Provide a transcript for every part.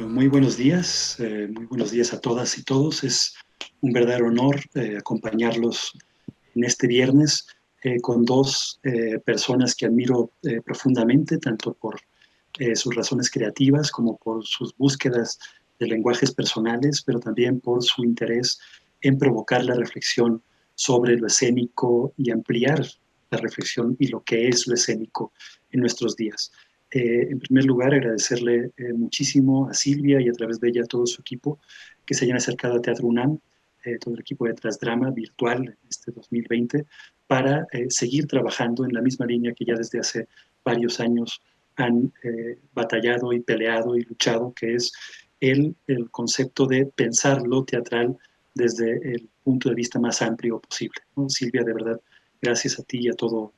Muy buenos días a todas y todos. Es un verdadero honor acompañarlos en este viernes con dos personas que admiro profundamente, tanto por sus razones creativas como por sus búsquedas de lenguajes personales, pero también por su interés en provocar la reflexión sobre lo escénico y ampliar la reflexión y lo que es lo escénico en nuestros días. En primer lugar, agradecerle muchísimo a Silvia y a través de ella a todo su equipo que se hayan acercado a Teatro UNAM, todo el equipo de Transdrama virtual este 2020, para seguir trabajando en la misma línea que ya desde hace varios años han batallado y peleado y luchado, que es el concepto de pensar lo teatral desde el punto de vista más amplio posible, ¿no? Silvia, de verdad, gracias a ti y a todo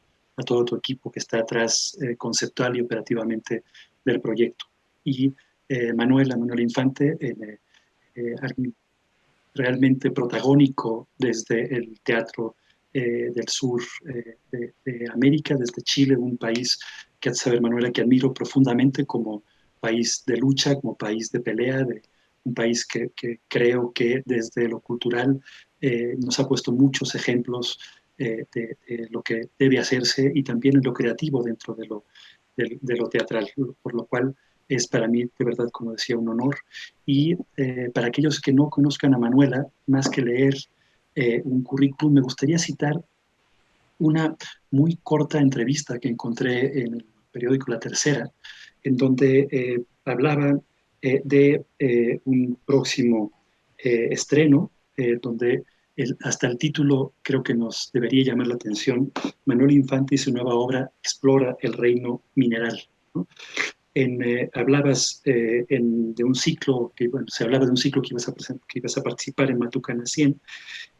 tu equipo que está atrás conceptual y operativamente del proyecto. Y Manuela Infante, realmente protagónico desde el teatro del sur de América, desde Chile, un país que, has de saber, Manuela, que admiro profundamente como país de lucha, como país de pelea, un país que creo que desde lo cultural nos ha puesto muchos ejemplos de lo que debe hacerse y también en lo creativo dentro de lo teatral, por lo cual es para mí, de verdad, como decía, un honor. Y para aquellos que no conozcan a Manuela, más que leer un currículum, me gustaría citar una muy corta entrevista que encontré en el periódico La Tercera, en donde hablaba de un próximo estreno, donde hasta el título creo que nos debería llamar la atención. Manuel Infante y su nueva obra explora el reino mineral, ¿no? Hablabas de un ciclo, bueno, se hablaba de un ciclo que ibas a participar en Matucana 100,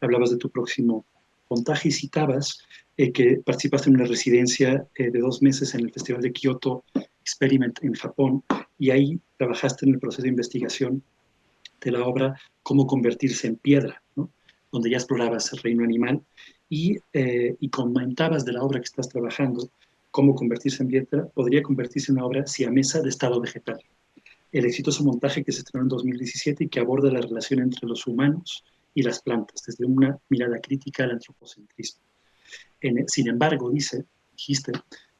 hablabas de tu próximo montaje y citabas que participaste en una residencia de 2 meses en el Festival de Kyoto Experiment en Japón, y ahí trabajaste en el proceso de investigación de la obra Cómo convertirse en piedra, ¿no? Donde ya explorabas el reino animal y comentabas de la obra que estás trabajando, Cómo convertirse en piedra, podría convertirse en una obra siamesa de estado vegetal. El exitoso montaje que se estrenó en 2017 y que aborda la relación entre los humanos y las plantas desde una mirada crítica al antropocentrismo. Sin embargo, dijiste,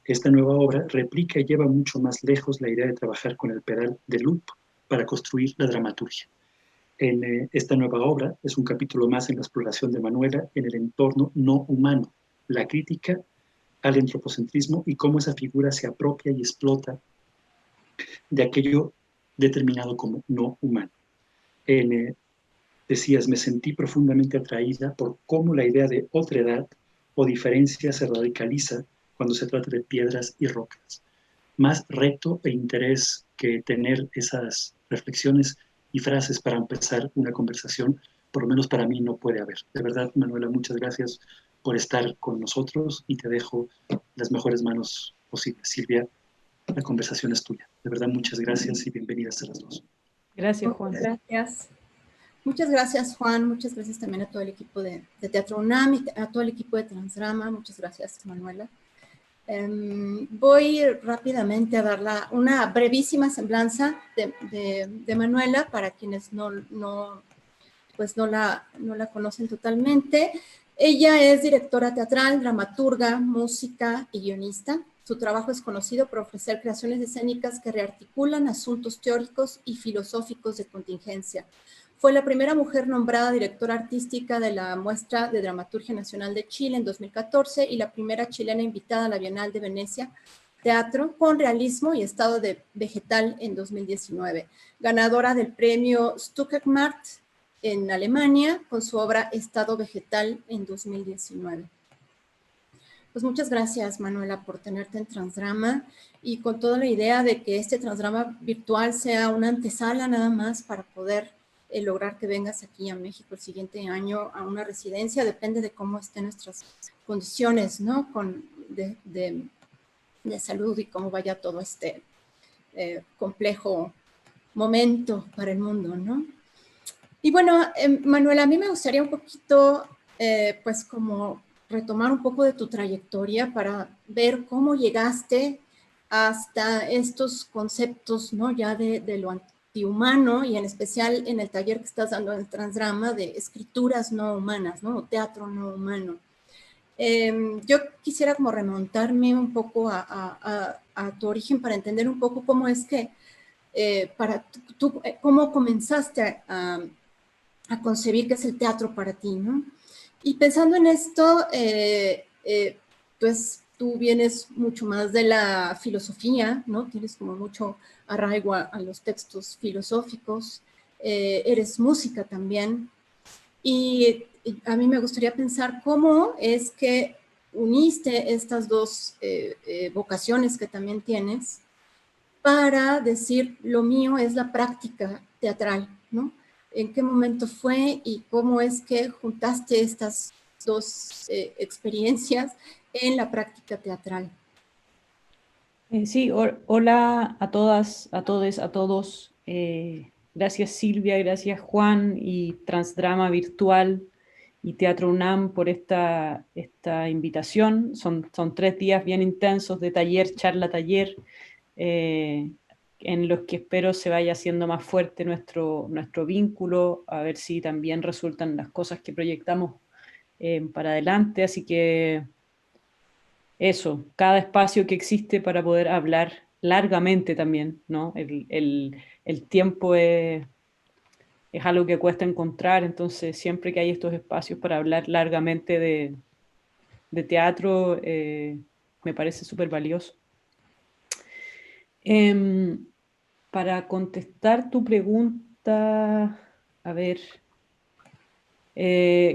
esta nueva obra replica y lleva mucho más lejos la idea de trabajar con el pedal de loop para construir la dramaturgia. Esta nueva obra es un capítulo más en la exploración de Manuela en el entorno no humano, la crítica al antropocentrismo y cómo esa figura se apropia y explota de aquello determinado como no humano. Decías, me sentí profundamente atraída por cómo la idea de otredad o diferencia se radicaliza cuando se trata de piedras y rocas. Más reto e interés que tener esas reflexiones y frases para empezar una conversación, por lo menos para mí no puede haber. De verdad, Manuela, muchas gracias por estar con nosotros y te dejo las mejores manos posibles. Silvia, la conversación es tuya. De verdad, muchas gracias y bienvenidas a las dos. Gracias, Juan. Gracias. Muchas gracias, Juan. Muchas gracias también a todo el equipo de Teatro UNAM y a todo el equipo de Transdrama. Muchas gracias, Manuela. Voy rápidamente a dar una brevísima semblanza de Manuela para quienes no la conocen totalmente. Ella es directora teatral, dramaturga, música y guionista. Su trabajo es conocido por ofrecer creaciones escénicas que rearticulan asuntos teóricos y filosóficos de contingencia. Fue la primera mujer nombrada directora artística de la Muestra de Dramaturgia Nacional de Chile en 2014 y la primera chilena invitada a la Bienal de Venecia Teatro con Realismo y Estado Vegetal en 2019. Ganadora del premio Stuckermarkt en Alemania con su obra Estado Vegetal en 2019. Pues muchas gracias, Manuela, por tenerte en Transdrama y con toda la idea de que este Transdrama virtual sea una antesala nada más para poder lograr que vengas aquí a México el siguiente año a una residencia. Depende de cómo estén nuestras condiciones, ¿no? De salud y cómo vaya todo este complejo momento para el mundo, ¿no? Y bueno, Manuela, a mí me gustaría un poquito, pues como retomar un poco de tu trayectoria para ver cómo llegaste hasta estos conceptos, ¿no? Ya de lo antihumano y en especial en el taller que estás dando en Transdrama de escrituras no humanas, ¿no? O teatro no humano. Yo quisiera como remontarme un poco a tu origen para entender un poco cómo es que, cómo comenzaste a concebir qué es el teatro para ti, ¿no? Y pensando en esto, pues tú vienes mucho más de la filosofía, ¿no? Tienes como mucho arraigo a los textos filosóficos, eres música también, y a mí me gustaría pensar cómo es que uniste estas dos vocaciones que también tienes para decir lo mío es la práctica teatral, ¿no? ¿En qué momento fue y cómo es que juntaste estas dos experiencias en la práctica teatral? Sí, hola a todas, a todes, a todos. Gracias Silvia, gracias Juan y Transdrama Virtual y Teatro UNAM por esta invitación. Son 3 días bien intensos de taller, charla, taller, en los que espero se vaya haciendo más fuerte nuestro vínculo, a ver si también resultan las cosas que proyectamos para adelante. Así que eso, cada espacio que existe para poder hablar largamente también, ¿no? El tiempo es algo que cuesta encontrar, entonces siempre que hay estos espacios para hablar largamente de teatro, me parece súper valioso. Para contestar tu pregunta, a ver,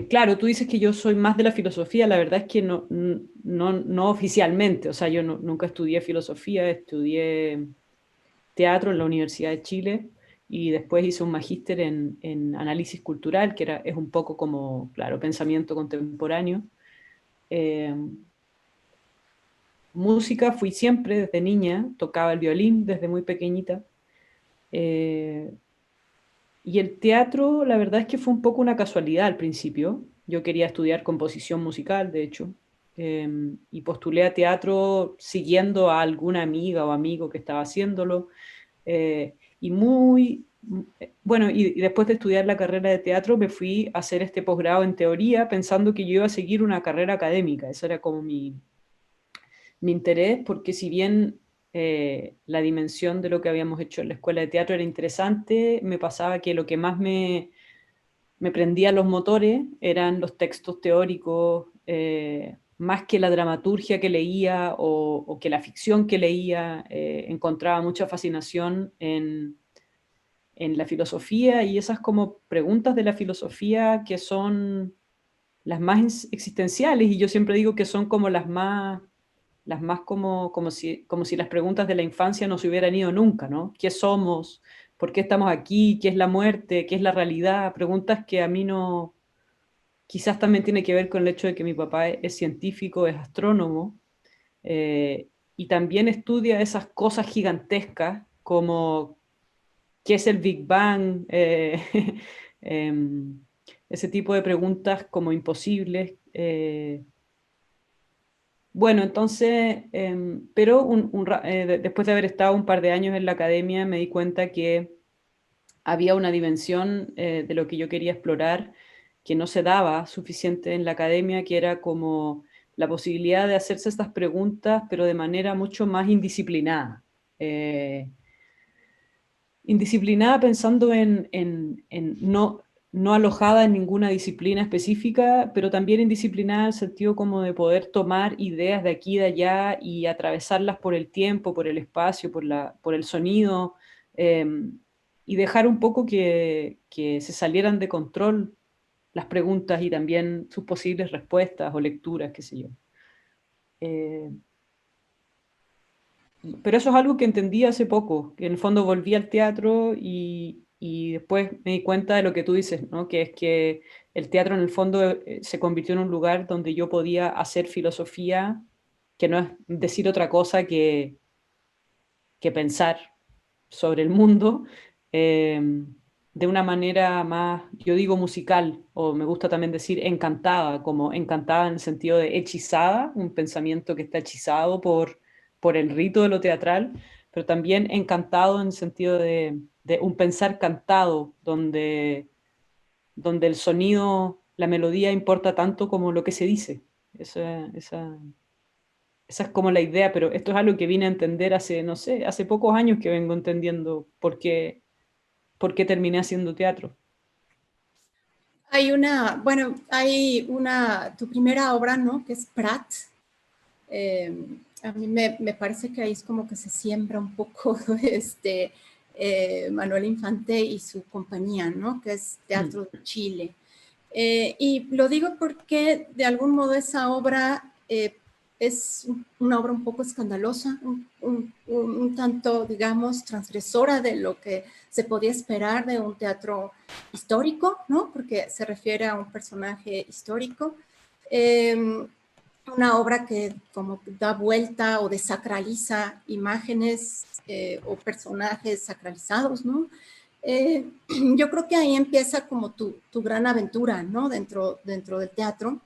claro, tú dices que yo soy más de la filosofía, la verdad es que no oficialmente, o sea, yo nunca estudié filosofía, estudié teatro en la Universidad de Chile y después hice un magíster en análisis cultural, que es un poco como, claro, pensamiento contemporáneo. Eh, Música fui siempre desde niña, tocaba el violín desde muy pequeñita. Eh, Y el teatro, la verdad es que fue un poco una casualidad al principio. Yo quería estudiar composición musical, de hecho, y postulé a teatro siguiendo a alguna amiga o amigo que estaba haciéndolo. Y bueno, y después de estudiar la carrera de teatro me fui a hacer este posgrado en teoría pensando que yo iba a seguir una carrera académica. Eso era como mi interés, porque si bien la dimensión de lo que habíamos hecho en la escuela de teatro era interesante, me pasaba que lo que más me prendía los motores eran los textos teóricos, más que la dramaturgia que leía o que la ficción que leía. Encontraba mucha fascinación en la filosofía y esas como preguntas de la filosofía que son las más existenciales, y yo siempre digo que son como las más como si las preguntas de la infancia no se hubieran ido nunca, ¿no? ¿Qué somos? ¿Por qué estamos aquí? ¿Qué es la muerte? ¿Qué es la realidad? Preguntas que a mí no, quizás también tiene que ver con el hecho de que mi papá es científico, es astrónomo, y también estudia esas cosas gigantescas como qué es el Big Bang, em, ese tipo de preguntas como imposibles. Bueno, entonces, pero después de haber estado un par de años en la academia, me di cuenta que había una dimensión de lo que yo quería explorar que no se daba suficiente en la academia, que era como la posibilidad de hacerse estas preguntas, pero de manera mucho más indisciplinada. Indisciplinada pensando en no alojada en ninguna disciplina específica, pero también indisciplinada en el sentido como de poder tomar ideas de aquí y de allá y atravesarlas por el tiempo, por el espacio, por el sonido, eh, y dejar un poco que se salieran de control las preguntas y también sus posibles respuestas o lecturas, qué sé yo. Pero eso es algo que entendí hace poco, que en el fondo volví al teatro y después me di cuenta de lo que tú dices, ¿no? Que es que el teatro en el fondo se convirtió en un lugar donde yo podía hacer filosofía, que no es decir otra cosa que pensar sobre el mundo, de una manera más, yo digo musical, o me gusta también decir encantada, como encantada en el sentido de hechizada, un pensamiento que está hechizado por el rito de lo teatral, pero también encantado en el sentido de un pensar cantado, donde el sonido, la melodía importa tanto como lo que se dice. Esa es como la idea, pero esto es algo que vine a entender hace, no sé, hace pocos años que vengo entendiendo por qué terminé haciendo teatro. Tu primera obra, ¿no? Que es Prat. A mí me parece que ahí es como que se siembra un poco Manuel Infante y su compañía, ¿no? Que es Teatro de Chile. Y lo digo porque de algún modo esa obra es una obra un poco escandalosa, un tanto, digamos, transgresora de lo que se podía esperar de un teatro histórico, ¿no? Porque se refiere a un personaje histórico. Una obra que como da vuelta o desacraliza imágenes o personajes sacralizados, ¿no? Yo creo que ahí empieza como tu gran aventura, ¿no? Dentro del teatro.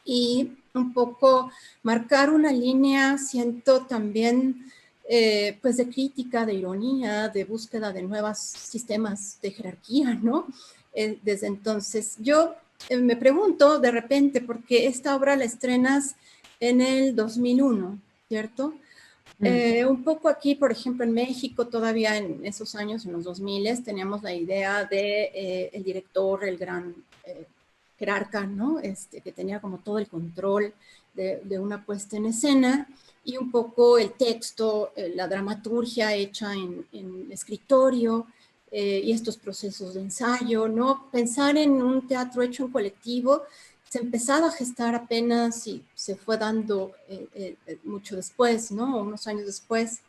Y un poco marcar una línea, siento también, pues de crítica, de ironía, de búsqueda de nuevos sistemas de jerarquía, ¿no? Desde entonces, yo me pregunto de repente, porque esta obra la estrenas en el 2001, ¿cierto? Un poco aquí, por ejemplo, en México, todavía en esos años, en los 2000, teníamos la idea de el director, el gran jerarca, ¿no? Que tenía como todo el control de una puesta en escena y un poco el texto, la dramaturgia hecha en escritorio y estos procesos de ensayo, ¿no? Pensar en un teatro hecho en colectivo se empezaba a gestar apenas y se fue dando mucho después, ¿no? Unos años después.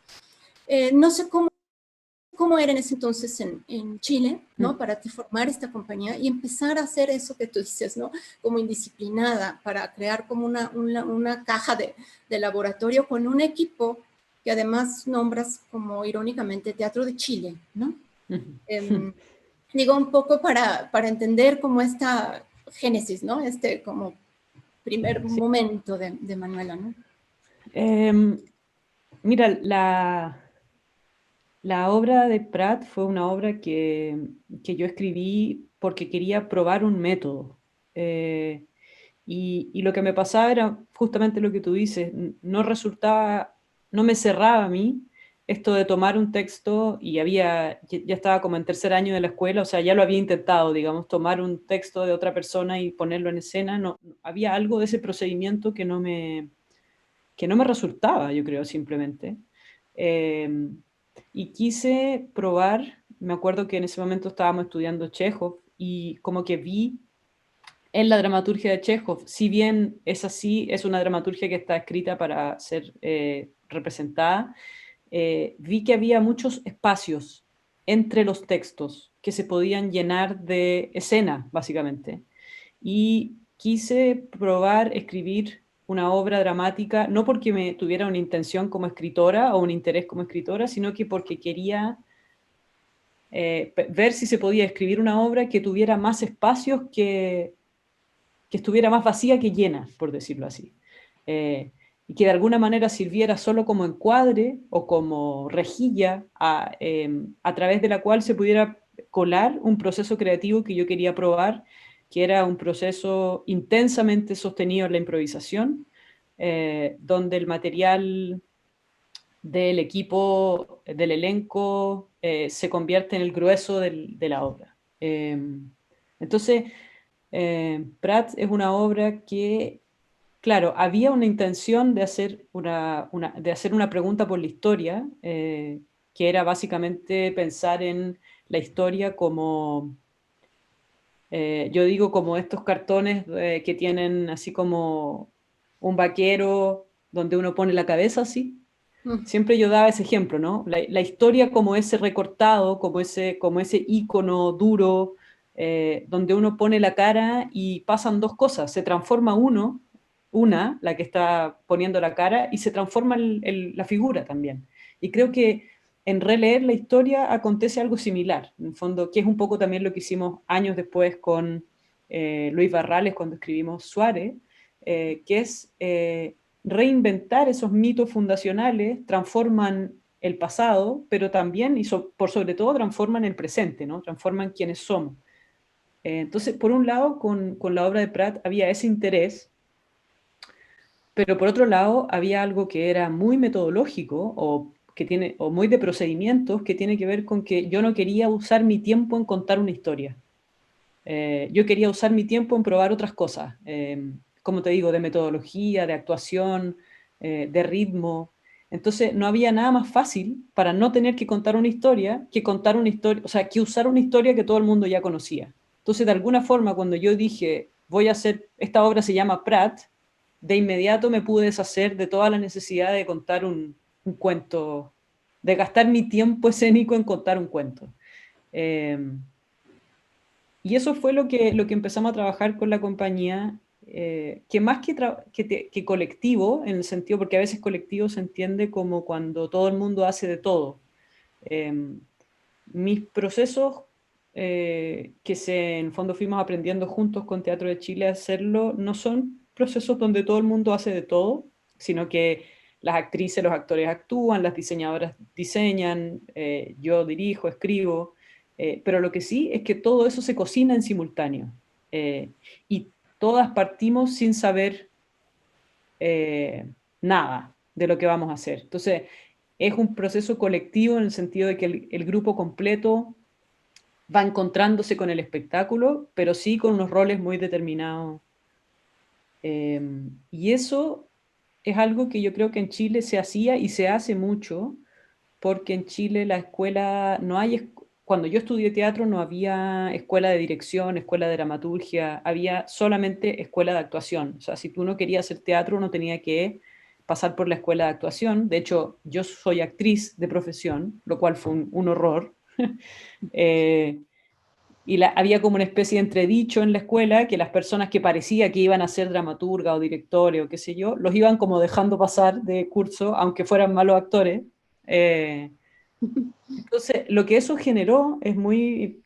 No sé cómo era en ese entonces en Chile, ¿no? Para ti formar esta compañía y empezar a hacer eso que tú dices, ¿no? Como indisciplinada, para crear como una caja de laboratorio con un equipo que además nombras como irónicamente Teatro de Chile, ¿no? Digo, un poco para entender como esta génesis, ¿no? Como primer Sí. momento de Manuela, ¿no? Mira, la obra de Prat fue una obra que yo escribí porque quería probar un método. Y lo que me pasaba era justamente lo que tú dices, no me cerraba a mí esto de tomar un texto y ya estaba como en tercer año de la escuela, o sea, ya lo había intentado, digamos, tomar un texto de otra persona y ponerlo en escena. No, había algo de ese procedimiento que no me resultaba, yo creo, simplemente. Y quise probar, me acuerdo que en ese momento estábamos estudiando Chekhov y como que vi en la dramaturgia de Chekhov, si bien es así, es una dramaturgia que está escrita para ser representada, vi que había muchos espacios entre los textos que se podían llenar de escena, básicamente. Y quise probar escribir una obra dramática, no porque me tuviera una intención como escritora o un interés como escritora, sino que porque quería ver si se podía escribir una obra que tuviera más espacios que estuviera más vacía que llena, por decirlo así. Y que de alguna manera sirviera solo como encuadre o como rejilla a través de la cual se pudiera colar un proceso creativo que yo quería probar, que era un proceso intensamente sostenido en la improvisación, donde el material del equipo, del elenco, se convierte en el grueso de la obra. Entonces, Pratt es una obra que, claro, había una intención de hacer una pregunta por la historia, que era básicamente pensar en la historia como, yo digo, como estos cartones que tienen así como un vaquero donde uno pone la cabeza así. Siempre yo daba ese ejemplo, ¿no? La historia como ese recortado, como ese ícono duro, donde uno pone la cara y pasan dos cosas. Se transforma la que está poniendo la cara, y se transforma la figura también. Y creo que en releer la historia acontece algo similar, en el fondo, que es un poco también lo que hicimos años después con Luis Barrales cuando escribimos Suárez, que es reinventar esos mitos fundacionales, transforman el pasado, pero también, y por sobre todo, transforman el presente, ¿no? Transforman quienes somos. Entonces, por un lado, con la obra de Prat había ese interés, pero por otro lado, había algo que era muy metodológico o muy de procedimientos, que tiene que ver con que yo no quería usar mi tiempo en contar una historia. Yo quería usar mi tiempo en probar otras cosas, como te digo, de metodología, de actuación, de ritmo. Entonces no había nada más fácil para no tener que contar una historia que contar una historia, o sea, que usar una historia que todo el mundo ya conocía. Entonces, de alguna forma, cuando yo dije, voy a hacer, esta obra se llama Prat, de inmediato me pude deshacer de toda la necesidad de contar un cuento, de gastar mi tiempo escénico en contar un cuento. Y eso fue lo que empezamos a trabajar con la compañía, que más que colectivo, en el sentido, porque a veces colectivo se entiende como cuando todo el mundo hace de todo. Eh, Mis procesos, en fondo fuimos aprendiendo juntos con Teatro de Chile a hacerlo, no son procesos donde todo el mundo hace de todo, sino que las actrices, los actores actúan, las diseñadoras diseñan, yo dirijo, escribo, pero lo que sí es que todo eso se cocina en simultáneo, y todas partimos sin saber nada de lo que vamos a hacer. Entonces, es un proceso colectivo en el sentido de que el grupo completo va encontrándose con el espectáculo, pero sí con unos roles muy determinados. Y eso es algo que yo creo que en Chile se hacía y se hace mucho, porque en Chile la escuela, no hay, cuando yo estudié teatro no había escuela de dirección, escuela de dramaturgia, había solamente escuela de actuación. O sea, si tú no querías hacer teatro, uno tenía que pasar por la escuela de actuación. De hecho, yo soy actriz de profesión, lo cual fue un horror. Eh, había como una especie de entredicho en la escuela, que las personas que parecía que iban a ser dramaturga o directores o qué sé yo, los iban como dejando pasar de curso, aunque fueran malos actores. Eh, entonces, lo que eso generó es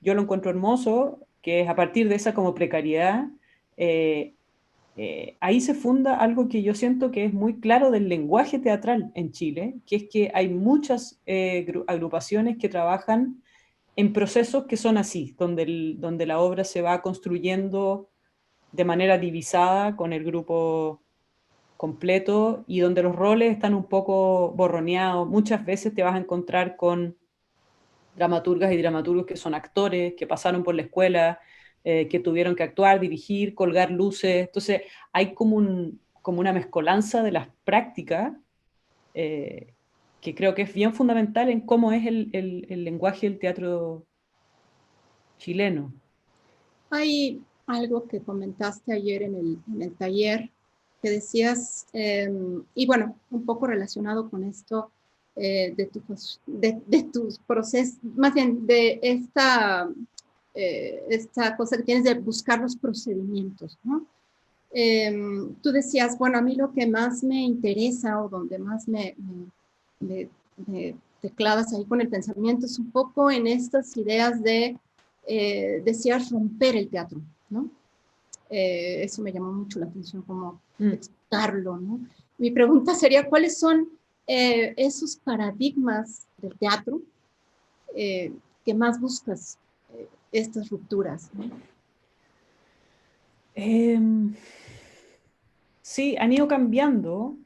yo lo encuentro hermoso, que es a partir de esa como precariedad, eh, ahí se funda algo que yo siento que es muy claro del lenguaje teatral en Chile, que es que hay muchas agrupaciones que trabajan en procesos que son así, donde la obra se va construyendo de manera divisada con el grupo completo, y donde los roles están un poco borroneados. Muchas veces te vas a encontrar con dramaturgas y dramaturgos que son actores, que pasaron por la escuela, que tuvieron que actuar, dirigir, colgar luces. Entonces hay como una mezcolanza de las prácticas, eh, que creo que es bien fundamental en cómo es el lenguaje del teatro chileno. Hay algo que comentaste ayer en el taller que decías, y bueno, un poco relacionado con esto de tus procesos, más bien de esta cosa que tienes de buscar los procedimientos, ¿no? Tú decías, bueno, a mí lo que más me interesa o donde más me te clavas ahí con el pensamiento es un poco en estas ideas decías romper el teatro, ¿no? Eso me llamó mucho la atención, como explicarlo, ¿no? Mi pregunta sería, ¿cuáles son esos paradigmas del teatro que más buscas estas rupturas, ¿no? Sí, han ido cambiando,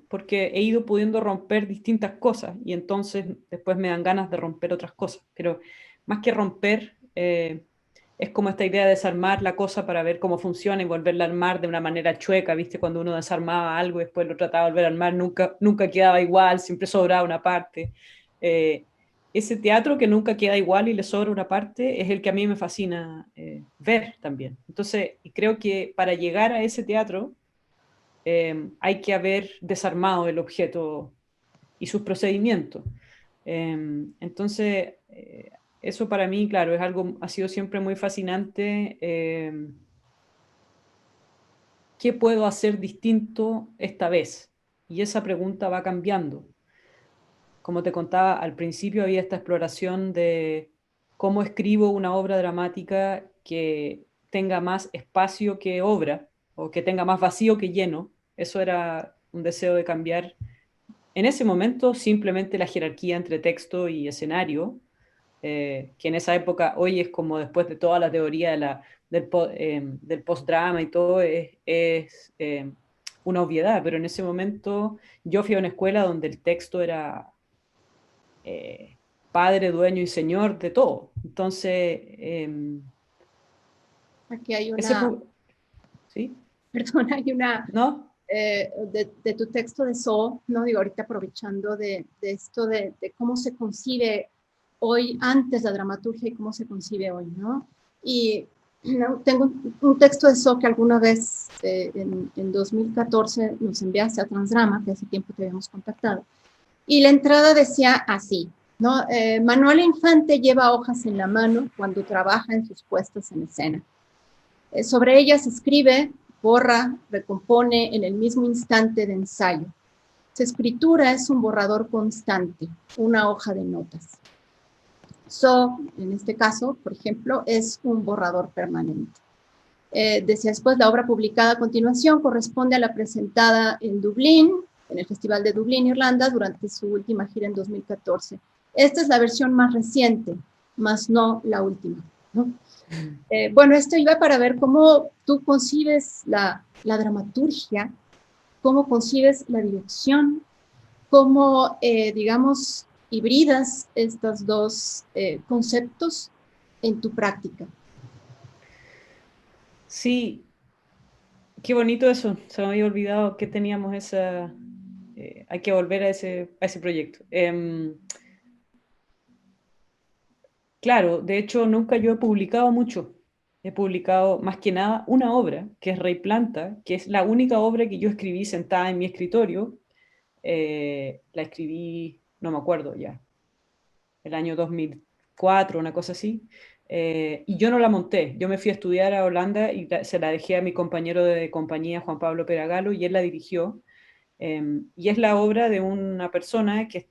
porque he ido pudiendo romper distintas cosas, y entonces después me dan ganas de romper otras cosas. Pero más que romper, es como esta idea de desarmar la cosa para ver cómo funciona y volverla a armar de una manera chueca, ¿viste? Cuando uno desarmaba algo y después lo trataba de volver a armar, nunca quedaba igual, siempre sobraba una parte. Ese teatro que nunca queda igual y le sobra una parte es el que a mí me fascina ver también. Entonces, creo que para llegar a ese teatro hay que haber desarmado el objeto y sus procedimientos. Entonces, eso para mí, claro, ha sido siempre muy fascinante. ¿Qué puedo hacer distinto esta vez? Y esa pregunta va cambiando. Como te contaba, al principio había esta exploración de cómo escribo una obra dramática que tenga más espacio que obra, o que tenga más vacío que lleno. Eso era un deseo de cambiar en ese momento simplemente la jerarquía entre texto y escenario, que en esa época, hoy es como después de toda la teoría del postdrama y todo, es una obviedad, pero en ese momento yo fui a una escuela donde el texto era padre, dueño y señor de todo. Entonces, Aquí hay ese una, fue, ¿sí? perdón, hay una ¿No? de tu texto de So, ¿no? Digo, ahorita aprovechando de esto de cómo se concibe hoy, antes la dramaturgia y cómo se concibe hoy, ¿no? Y no, tengo un texto de So que alguna vez en 2014 nos enviaste a Transdrama, que hace tiempo te habíamos contactado, y la entrada decía así, ¿no? Manuela Infante lleva hojas en la mano cuando trabaja en sus puestas en escena. Sobre ellas escribe, borra, recompone en el mismo instante de ensayo. Su escritura es un borrador constante, una hoja de notas. So, en este caso, por ejemplo, es un borrador permanente. Decía después, la obra publicada a continuación corresponde a la presentada en Dublín, en el Festival de Dublín, Irlanda, durante su última gira en 2014. Esta es la versión más reciente, más no la última, ¿no? Bueno, esto iba para ver cómo tú concibes la dramaturgia, cómo concibes la dirección, cómo, digamos, hibridas estos dos conceptos en tu práctica. Sí, qué bonito eso. Se me había olvidado que teníamos esa... hay que volver a ese proyecto. Claro, de hecho nunca yo he publicado mucho. He publicado más que nada una obra, que es Rey Planta, que es la única obra que yo escribí sentada en mi escritorio. La escribí, no me acuerdo ya, el año 2004, una cosa así. Y yo no la monté. Yo me fui a estudiar a Holanda y se la dejé a mi compañero de compañía, Juan Pablo Peragalo, y él la dirigió. Y es la obra de una persona que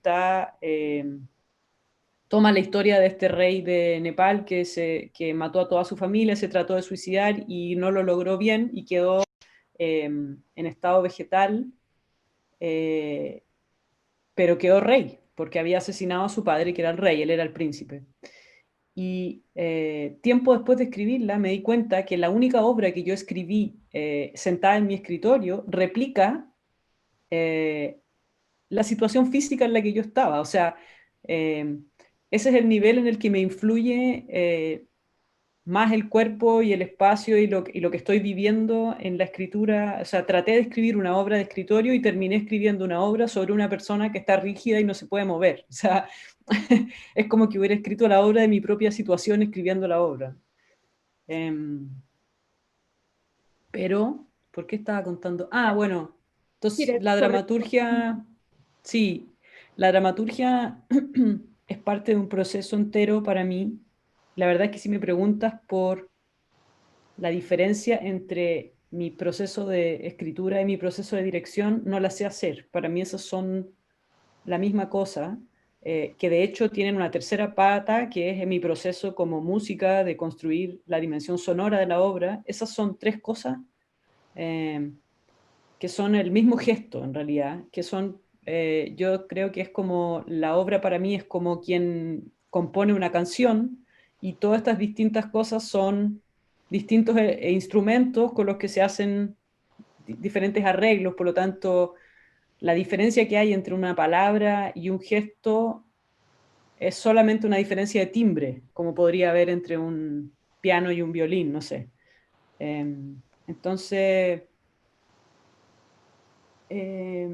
toma la historia de este rey de Nepal que mató a toda su familia, se trató de suicidar y no lo logró bien y quedó en estado vegetal, eh, pero quedó rey, porque había asesinado a su padre, que era el rey, él era el príncipe. Y tiempo después de escribirla me di cuenta que la única obra que yo escribí sentada en mi escritorio replica eh, la situación física en la que yo estaba. O sea, eh, ese es el nivel en el que me influye más el cuerpo y el espacio y lo que estoy viviendo en la escritura. O sea, traté de escribir una obra de escritorio y terminé escribiendo una obra sobre una persona que está rígida y no se puede mover. O sea, es como que hubiera escrito la obra de mi propia situación escribiendo la obra. Pero, ¿por qué estaba contando? Ah, bueno, entonces la Sobre dramaturgia, sí, la dramaturgia es parte de un proceso entero para mí. La verdad es que si me preguntas por la diferencia entre mi proceso de escritura y mi proceso de dirección, no la sé hacer. Para mí esas son la misma cosa, que de hecho tienen una tercera pata, que es en mi proceso como música de construir la dimensión sonora de la obra. Esas son tres cosas eh, que son el mismo gesto en realidad, que son, yo creo que es como, la obra para mí es como quien compone una canción y todas estas distintas cosas son distintos instrumentos con los que se hacen diferentes arreglos, por lo tanto, la diferencia que hay entre una palabra y un gesto es solamente una diferencia de timbre, como podría haber entre un piano y un violín, no sé. Entonces, eh,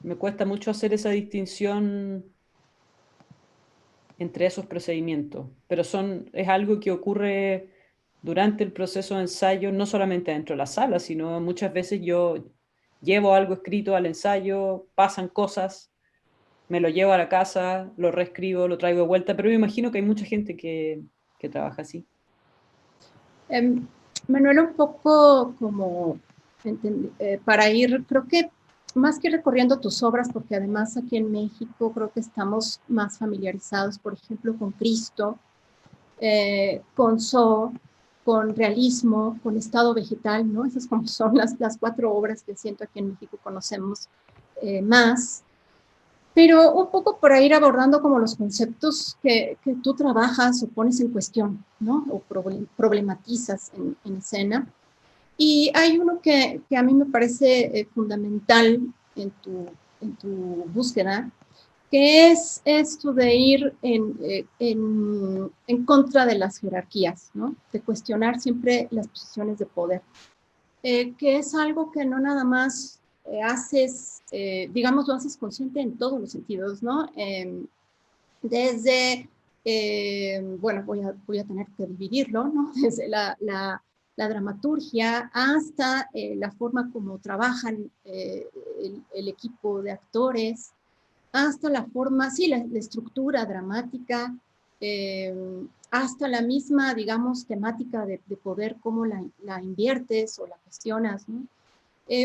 me cuesta mucho hacer esa distinción entre esos procedimientos, pero es algo que ocurre durante el proceso de ensayo, no solamente dentro de la sala, sino muchas veces yo llevo algo escrito al ensayo, pasan cosas, me lo llevo a la casa, lo reescribo, lo traigo de vuelta, pero me imagino que hay mucha gente que trabaja así. Manuela, un poco como para ir, creo que más que recorriendo tus obras, porque además aquí en México creo que estamos más familiarizados, por ejemplo, con Cristo, con So, con realismo, con estado vegetal, ¿no? Esas como son las 4 obras que siento aquí en México conocemos más. Pero un poco para ir abordando como los conceptos que tú trabajas o pones en cuestión, ¿no? O problematizas en escena. Y hay uno que a mí me parece fundamental en tu búsqueda, que es esto de ir en contra de las jerarquías, ¿no? De cuestionar siempre las posiciones de poder, que es algo que no nada más haces, digamos, lo haces consciente en todos los sentidos, ¿no? Desde, bueno, voy a tener que dividirlo, ¿no? Desde la dramaturgia hasta la forma como trabajan el equipo de actores, hasta la forma, sí, la estructura dramática, hasta la misma, digamos, temática de poder, cómo la inviertes o la cuestionas, ¿no?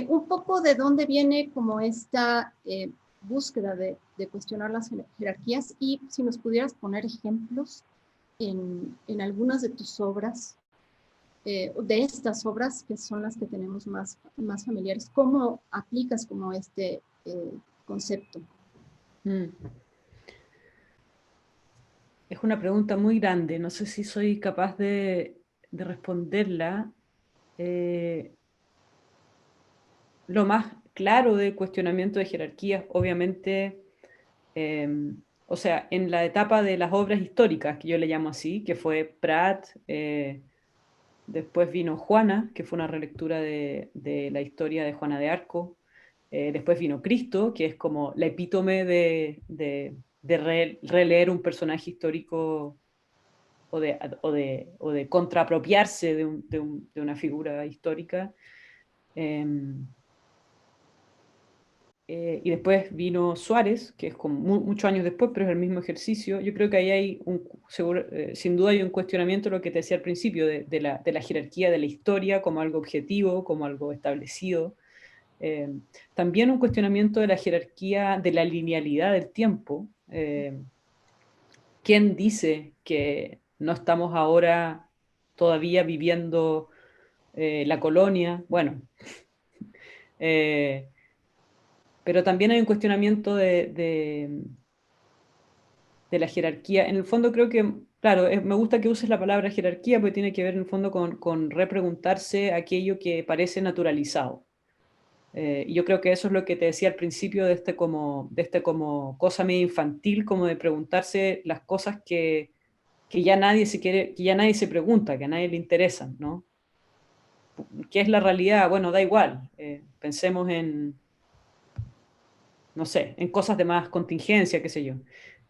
Un poco de dónde viene como esta búsqueda de cuestionar las jerarquías y si nos pudieras poner ejemplos en algunas de tus obras, de estas obras que son las que tenemos más familiares, ¿cómo aplicas como este concepto? Mm. Es una pregunta muy grande, no sé si soy capaz de responderla. Lo más claro de cuestionamiento de jerarquías, obviamente, o sea, en la etapa de las obras históricas, que yo le llamo así, que fue Prat, después vino Juana, que fue una relectura de la historia de Juana de Arco, después vino Cristo, que es como la epítome de releer un personaje histórico o de contraapropiarse de una figura histórica. Y después vino Suárez, que es como muchos años después, pero es el mismo ejercicio. Yo creo que ahí hay sin duda hay un cuestionamiento, lo que te decía al principio, de la jerarquía de la historia como algo objetivo, como algo establecido. Eh, También un cuestionamiento de la jerarquía, de la linealidad del tiempo. ¿Quién dice que no estamos ahora todavía viviendo la colonia? Bueno, eh, pero también hay un cuestionamiento de la jerarquía. En el fondo creo que, claro, me gusta que uses la palabra jerarquía porque tiene que ver en el fondo con repreguntarse aquello que parece naturalizado. Y yo creo que eso es lo que te decía al principio de este como cosa medio infantil, como de preguntarse las cosas que ya nadie se quiere, que ya nadie se pregunta, que a nadie le interesan, ¿no? ¿Qué es la realidad? Bueno, da igual. Pensemos en, no sé, en cosas de más contingencia, qué sé yo.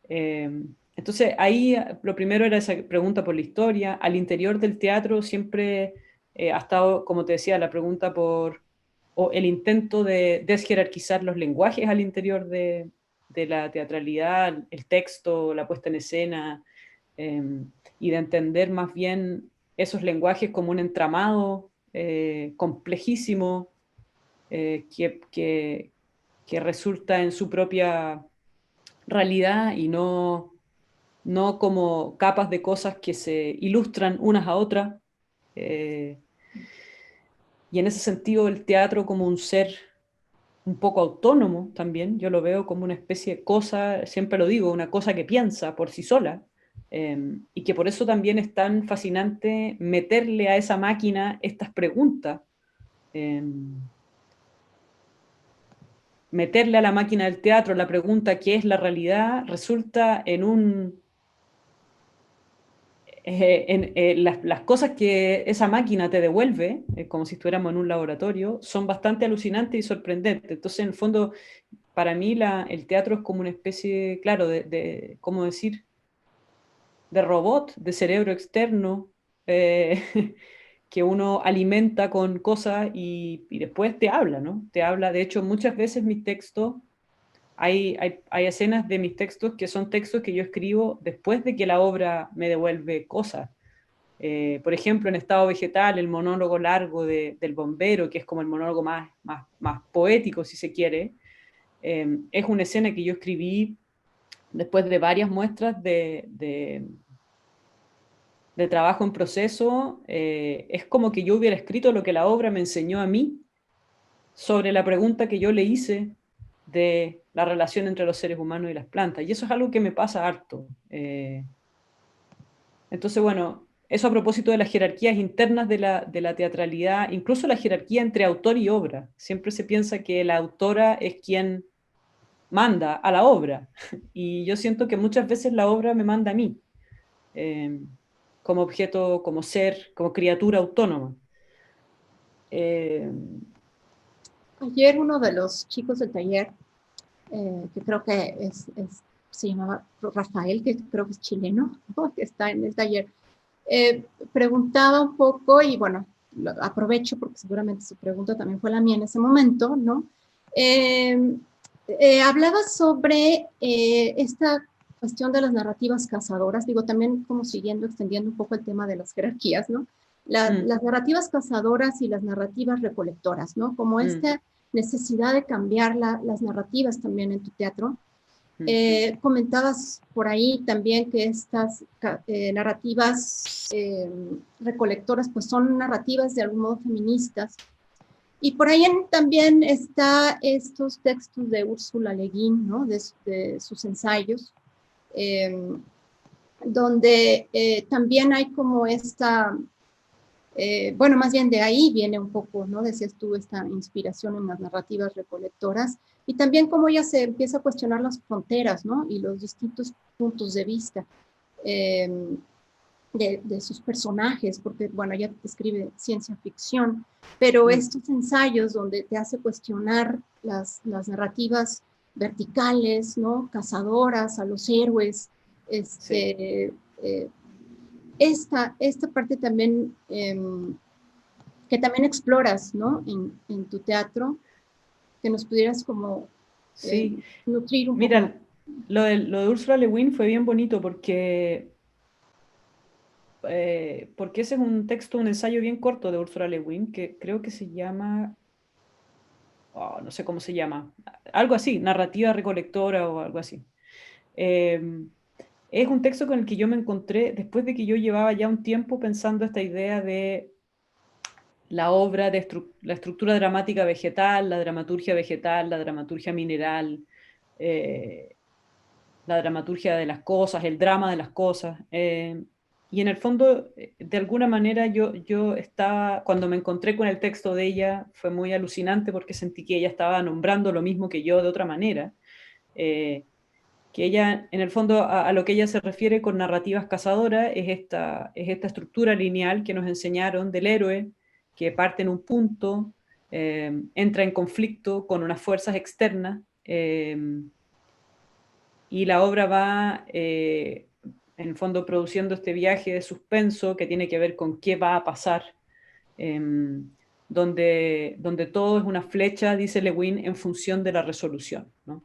Entonces, ahí lo primero era esa pregunta por la historia. Al interior del teatro siempre ha estado, como te decía, la pregunta o el intento de desjerarquizar los lenguajes al interior de la teatralidad, el texto, la puesta en escena, y de entender más bien esos lenguajes como un entramado complejísimo, que resulta en su propia realidad y no como capas de cosas que se ilustran unas a otras. eh, y en ese sentido el teatro como un ser un poco autónomo también, yo lo veo como una especie de cosa, siempre lo digo, una cosa que piensa por sí sola, y que por eso también es tan fascinante meterle a esa máquina estas preguntas. eh, Meterle a la máquina del teatro la pregunta ¿qué es la realidad? Resulta en las cosas que esa máquina te devuelve, como si estuviéramos en un laboratorio, son bastante alucinantes y sorprendentes. Entonces, en el fondo, para mí el teatro es como una especie, claro, ¿cómo decir? De robot, de cerebro externo, que uno alimenta con cosas y después te habla, ¿no? Te habla, de hecho, muchas veces mis textos, hay escenas de mis textos que son textos que yo escribo después de que la obra me devuelve cosas. Por ejemplo, en Estado Vegetal, el monólogo largo del bombero, que es como el monólogo más poético, si se quiere, es una escena que yo escribí después de varias muestras de trabajo en proceso. Es como que yo hubiera escrito lo que la obra me enseñó a mí sobre la pregunta que yo le hice de la relación entre los seres humanos y las plantas. Y eso es algo que me pasa harto. Entonces, bueno, eso a propósito de las jerarquías internas de la teatralidad, incluso la jerarquía entre autor y obra. Siempre se piensa que la autora es quien manda a la obra. Y yo siento que muchas veces la obra me manda a mí, eh, como objeto, como ser, como criatura autónoma. Eh, Ayer uno de los chicos del taller, que creo que se llamaba Rafael, que creo que es chileno, ¿no? Que está en el taller, preguntaba un poco, y bueno, aprovecho porque seguramente su pregunta también fue la mía en ese momento, ¿no? Hablaba sobre esta cuestión de las narrativas cazadoras, digo, también como siguiendo, extendiendo un poco el tema de las jerarquías, ¿no? Las narrativas cazadoras y las narrativas recolectoras, ¿no? Como esta necesidad de cambiar las narrativas también en tu teatro. Comentabas por ahí también que estas narrativas recolectoras pues son narrativas de algún modo feministas. Y por ahí también está estos textos de Úrsula Le Guin, ¿no? De sus ensayos, donde también hay como esta, bueno, más bien de ahí viene un poco, ¿no? Decías tú, esta inspiración en las narrativas recolectoras, y también cómo ella se empieza a cuestionar las fronteras, ¿no? Y los distintos puntos de vista de sus personajes, porque, bueno, ella escribe ciencia ficción, pero estos ensayos donde te hace cuestionar las narrativas verticales, ¿no? Cazadoras a los héroes, sí. Esta parte también que también exploras, ¿no? En tu teatro, que nos pudieras como sí, nutrir un mira, poco. lo de Ursula Le Guin fue bien bonito porque ese es un texto, un ensayo bien corto de Ursula Le Guin, que creo que se llama, oh, no sé cómo se llama, algo así, narrativa recolectora o algo así. Es un texto con el que yo me encontré después de que yo llevaba ya un tiempo pensando esta idea de la obra, de la estructura dramática vegetal, la dramaturgia mineral, la dramaturgia de las cosas, el drama de las cosas. Y en el fondo, de alguna manera, yo estaba, cuando me encontré con el texto de ella, fue muy alucinante porque sentí que ella estaba nombrando lo mismo que yo de otra manera. Que ella, en el fondo, a lo que ella se refiere con narrativas cazadoras, es esta estructura lineal que nos enseñaron del héroe, que parte en un punto, entra en conflicto con unas fuerzas externas, y la obra va, en el fondo, produciendo este viaje de suspenso que tiene que ver con qué va a pasar, donde todo es una flecha, dice Lewin, en función de la resolución, ¿no?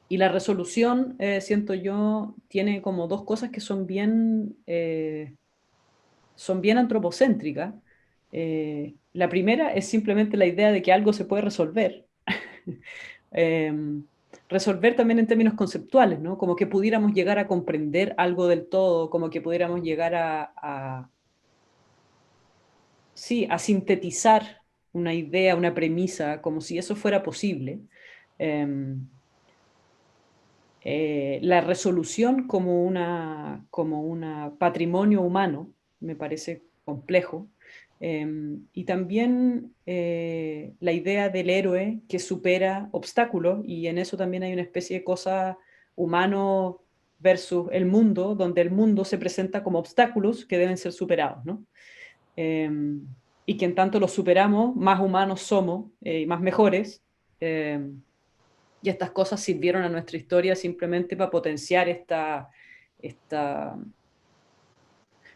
Y la resolución, siento yo, tiene como dos cosas que son bien antropocéntricas. La primera es simplemente la idea de que algo se puede resolver. Eh, resolver también en términos conceptuales, ¿no? Como que pudiéramos llegar a comprender algo del todo, como que pudiéramos llegar sí, a sintetizar una idea, una premisa, como si eso fuera posible. La resolución como una patrimonio humano me parece complejo. Y también la idea del héroe que supera obstáculos, y en eso también hay una especie de cosa humano versus el mundo, donde el mundo se presenta como obstáculos que deben ser superados, ¿no? Y que en tanto los superamos, más humanos somos y más mejores. Y estas cosas sirvieron a nuestra historia simplemente para potenciar esta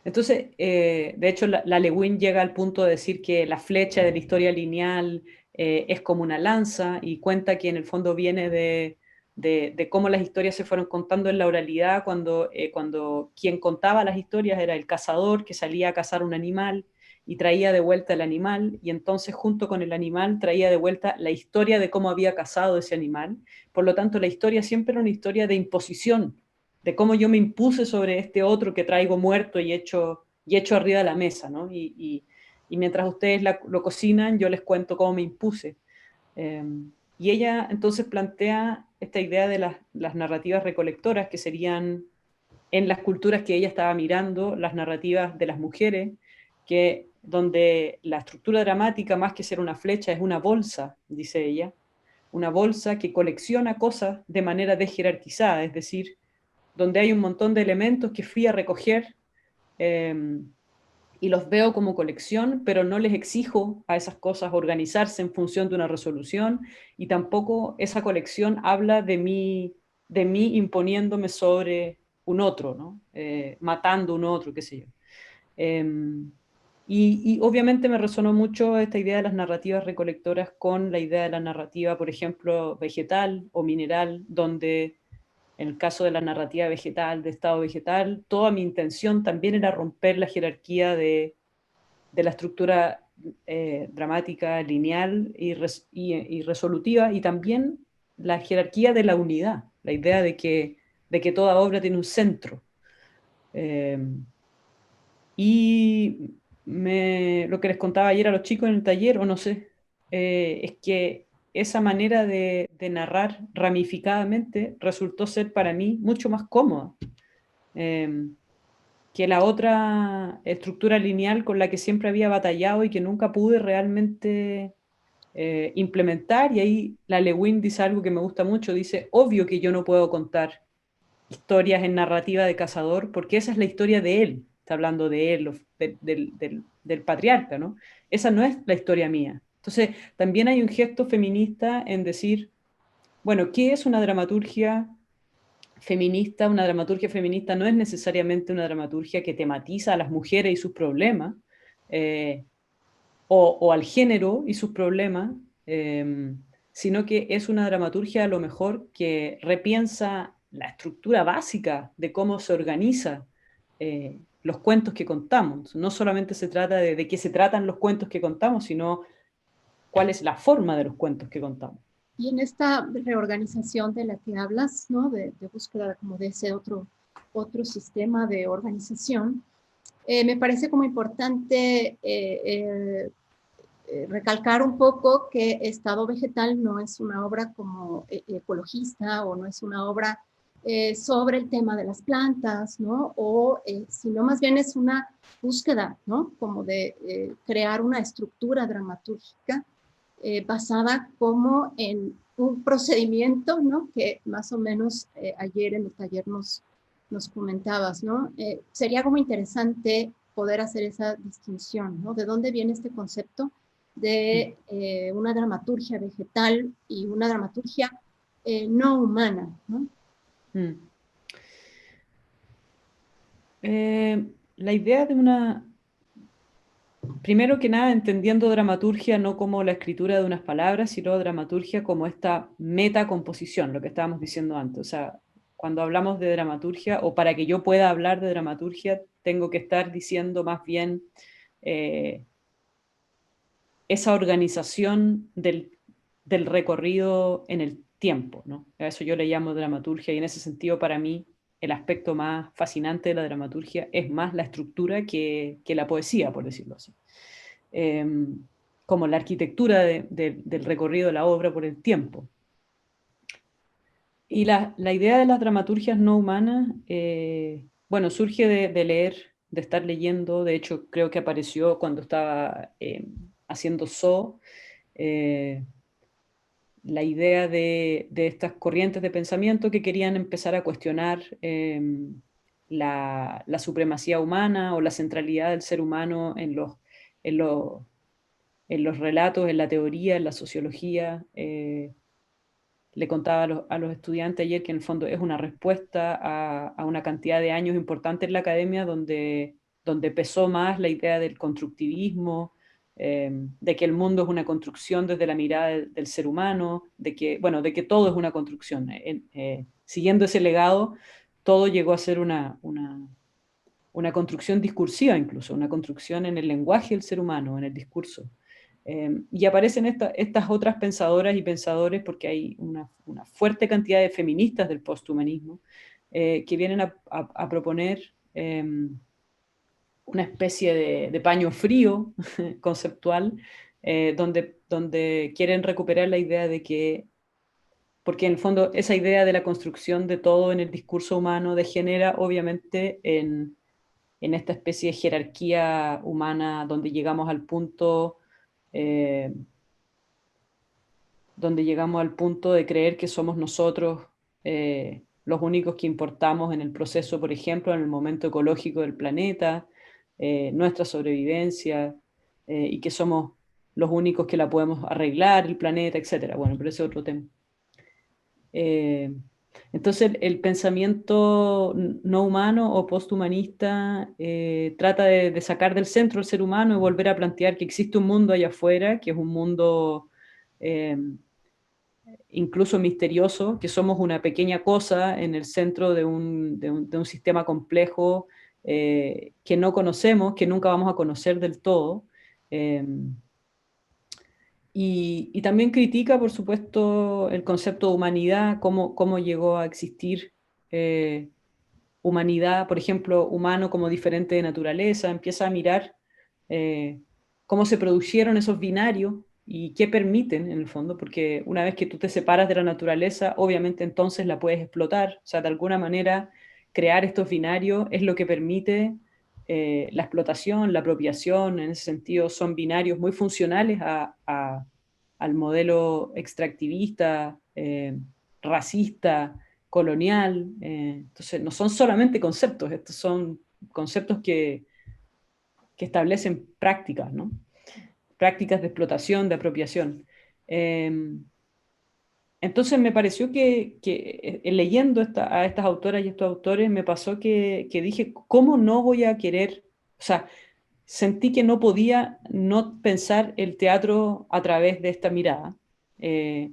Entonces, de hecho, la Le Guin llega al punto de decir que la flecha de la historia lineal es como una lanza y cuenta que en el fondo viene de cómo las historias se fueron contando en la oralidad cuando quien contaba las historias era el cazador que salía a cazar un animal y traía de vuelta el animal y entonces junto con el animal traía de vuelta la historia de cómo había cazado ese animal. Por lo tanto, la historia siempre era una historia de imposición, de cómo yo me impuse sobre este otro que traigo muerto y hecho arriba de la mesa, ¿no? Y mientras ustedes lo cocinan, yo les cuento cómo me impuse. Eh, y ella entonces plantea esta idea de las narrativas recolectoras, que serían en las culturas que ella estaba mirando, las narrativas de las mujeres, que donde la estructura dramática, más que ser una flecha, es una bolsa, dice ella, una bolsa que colecciona cosas de manera desjerarquizada, es decir, donde hay un montón de elementos que fui a recoger eh, y los veo como colección, pero no les exijo a esas cosas organizarse en función de una resolución y tampoco esa colección habla de mí imponiéndome sobre un otro, ¿no? Matando un otro, qué sé yo. Eh, y obviamente me resonó mucho esta idea de las narrativas recolectoras con la idea de la narrativa, por ejemplo, vegetal o mineral, donde en el caso de la narrativa vegetal, de estado vegetal, toda mi intención también era romper la jerarquía de la estructura dramática, lineal y resolutiva, y también la jerarquía de la unidad, la idea de que toda obra tiene un centro. Eh, y lo que les contaba ayer a los chicos en el taller, o no sé, es que esa manera de narrar ramificadamente resultó ser para mí mucho más cómoda que la otra estructura lineal con la que siempre había batallado y que nunca pude realmente implementar. Y ahí la Le Guin dice algo que me gusta mucho, dice, obvio que yo no puedo contar historias en narrativa de cazador, porque esa es la historia de él, está hablando de él, del patriarca, ¿no? Esa no es la historia mía. Entonces, también hay un gesto feminista en decir, bueno, ¿qué es una dramaturgia feminista? Una dramaturgia feminista no es necesariamente una dramaturgia que tematiza a las mujeres y sus problemas, eh, o al género y sus problemas, eh, sino que es una dramaturgia a lo mejor que repiensa la estructura básica de cómo se organiza los cuentos que contamos. No solamente se trata de qué se tratan los cuentos que contamos, sino cuál es la forma de los cuentos que contamos. Y en esta reorganización de la que hablas, ¿no? De búsqueda como de ese otro sistema de organización, me parece como importante recalcar un poco que Estado Vegetal no es una obra como ecologista o no es una obra sobre el tema de las plantas, ¿no? O sino más bien es una búsqueda, ¿no? Como de crear una estructura dramatúrgica basada como en un procedimiento, ¿no? Que más o menos ayer en el taller nos comentabas, ¿no? Sería como interesante poder hacer esa distinción, ¿no? ¿De dónde viene este concepto de una dramaturgia vegetal y una dramaturgia no humana, ¿no? La idea de una, primero que nada, entendiendo dramaturgia no como la escritura de unas palabras, sino dramaturgia como esta metacomposición, lo que estábamos diciendo antes. O sea, cuando hablamos de dramaturgia, o para que yo pueda hablar de dramaturgia, tengo que estar diciendo más bien eh, esa organización del recorrido en el tiempo, ¿no? A eso yo le llamo dramaturgia, y en ese sentido, para mí, el aspecto más fascinante de la dramaturgia es más la estructura que la poesía, por decirlo así. Eh, como la arquitectura del recorrido de la obra por el tiempo. Y la idea de las dramaturgias no humanas, bueno, surge de leer, de estar leyendo. De hecho, creo que apareció cuando estaba haciendo So, eh, la idea de estas corrientes de pensamiento que querían empezar a cuestionar la supremacía humana o la centralidad del ser humano en los, en los relatos, en la teoría, en la sociología. Le contaba a los estudiantes ayer que en el fondo es una respuesta a una cantidad de años importante en la academia donde donde pesó más la idea del constructivismo, de que el mundo es una construcción desde la mirada del ser humano, de que todo es una construcción. Siguiendo ese legado, todo llegó a ser una construcción discursiva incluso, una construcción en el lenguaje del ser humano, en el discurso. Y aparecen estas otras pensadoras y pensadores porque hay una fuerte cantidad de feministas del posthumanismo que vienen a proponer una especie de paño frío conceptual donde quieren recuperar la idea de que, porque en el fondo esa idea de la construcción de todo en el discurso humano degenera obviamente en esta especie de jerarquía humana eh, donde llegamos al punto de creer que somos nosotros los únicos que importamos en el proceso, por ejemplo, en el momento ecológico del planeta, nuestra sobrevivencia, y que somos los únicos que la podemos arreglar, el planeta, etc. Bueno, pero ese es otro tema. Entonces el pensamiento no humano o posthumanista trata de sacar del centro el ser humano y volver a plantear que existe un mundo allá afuera, que es un mundo incluso misterioso, que somos una pequeña cosa en el centro de un sistema complejo que no conocemos, que nunca vamos a conocer del todo. Y también critica, por supuesto, el concepto de humanidad, cómo llegó a existir humanidad, por ejemplo, humano como diferente de naturaleza, empieza a mirar cómo se produjeron esos binarios y qué permiten en el fondo, porque una vez que tú te separas de la naturaleza, obviamente entonces la puedes explotar, o sea, de alguna manera crear estos binarios es lo que permite la explotación, la apropiación, en ese sentido son binarios muy funcionales al modelo extractivista, racista, colonial. Entonces, no son solamente conceptos, estos son conceptos que establecen prácticas, ¿no? Prácticas de explotación, de apropiación. Entonces me pareció que leyendo a estas autoras y estos autores, me pasó que dije, ¿cómo no voy a querer? O sea, sentí que no podía no pensar el teatro a través de esta mirada.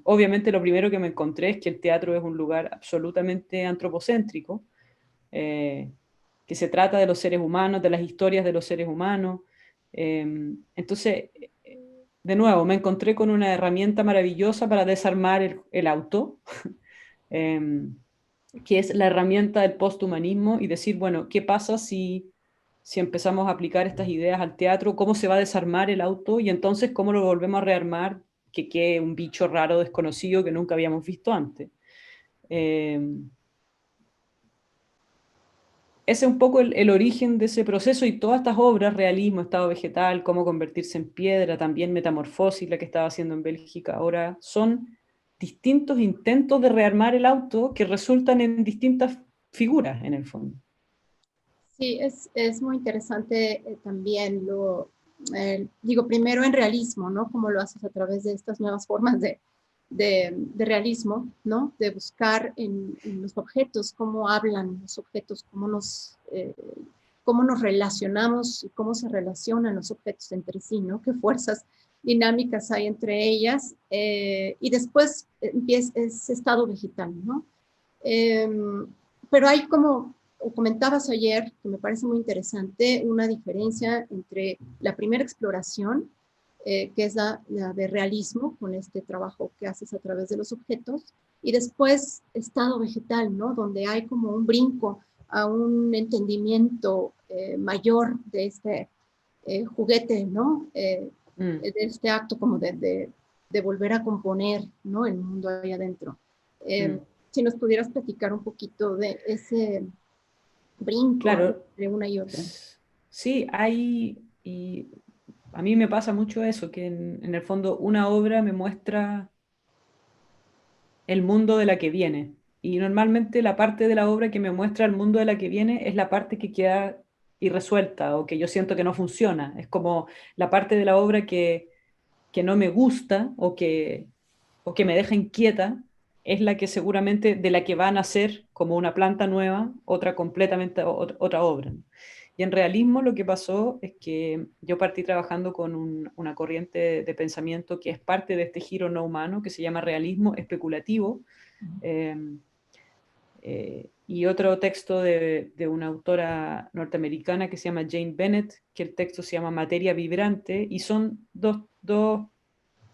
Obviamente lo primero que me encontré es que el teatro es un lugar absolutamente antropocéntrico, que se trata de los seres humanos, de las historias de los seres humanos. Entonces, de nuevo, me encontré con una herramienta maravillosa para desarmar el auto, que es la herramienta del posthumanismo y decir, bueno, ¿qué pasa si empezamos a aplicar estas ideas al teatro? ¿Cómo se va a desarmar el auto? Y entonces, ¿cómo lo volvemos a rearmar? Que quede un bicho raro, desconocido, que nunca habíamos visto antes. Ese es un poco el origen de ese proceso y todas estas obras, realismo, estado vegetal, cómo convertirse en piedra, también metamorfosis, la que estaba haciendo en Bélgica ahora, son distintos intentos de rearmar el auto que resultan en distintas figuras en el fondo. Sí, es muy interesante también digo, primero en realismo, ¿no? Cómo lo haces a través de estas nuevas formas de realismo, ¿no? De buscar en los objetos, cómo hablan los objetos, cómo nos relacionamos y cómo se relacionan los objetos entre sí, ¿no? Qué fuerzas dinámicas hay entre ellas. Y después empieza ese estado vegetal, ¿no? Pero hay como comentabas ayer, que me parece muy interesante, una diferencia entre la primera exploración, que es la de realismo, con este trabajo que haces a través de los objetos, y después estado vegetal, ¿no? Donde hay como un brinco a un entendimiento mayor de este juguete, ¿no? De este acto como de volver a componer, ¿no? El mundo ahí adentro. Si nos pudieras platicar un poquito de ese brinco, claro, de una y otra. Sí, y a mí me pasa mucho eso, que en el fondo una obra me muestra el mundo de la que viene. Y normalmente la parte de la obra que me muestra el mundo de la que viene es la parte que queda irresuelta o que yo siento que no funciona. Es como la parte de la obra que no me gusta o que me deja inquieta, es la que seguramente de la que va a nacer como una planta nueva, otra completamente otra obra. Y en realismo lo que pasó es que yo partí trabajando con una corriente de pensamiento que es parte de este giro no humano, que se llama realismo especulativo, y otro texto de una autora norteamericana que se llama Jane Bennett, que el texto se llama Materia Vibrante, y son dos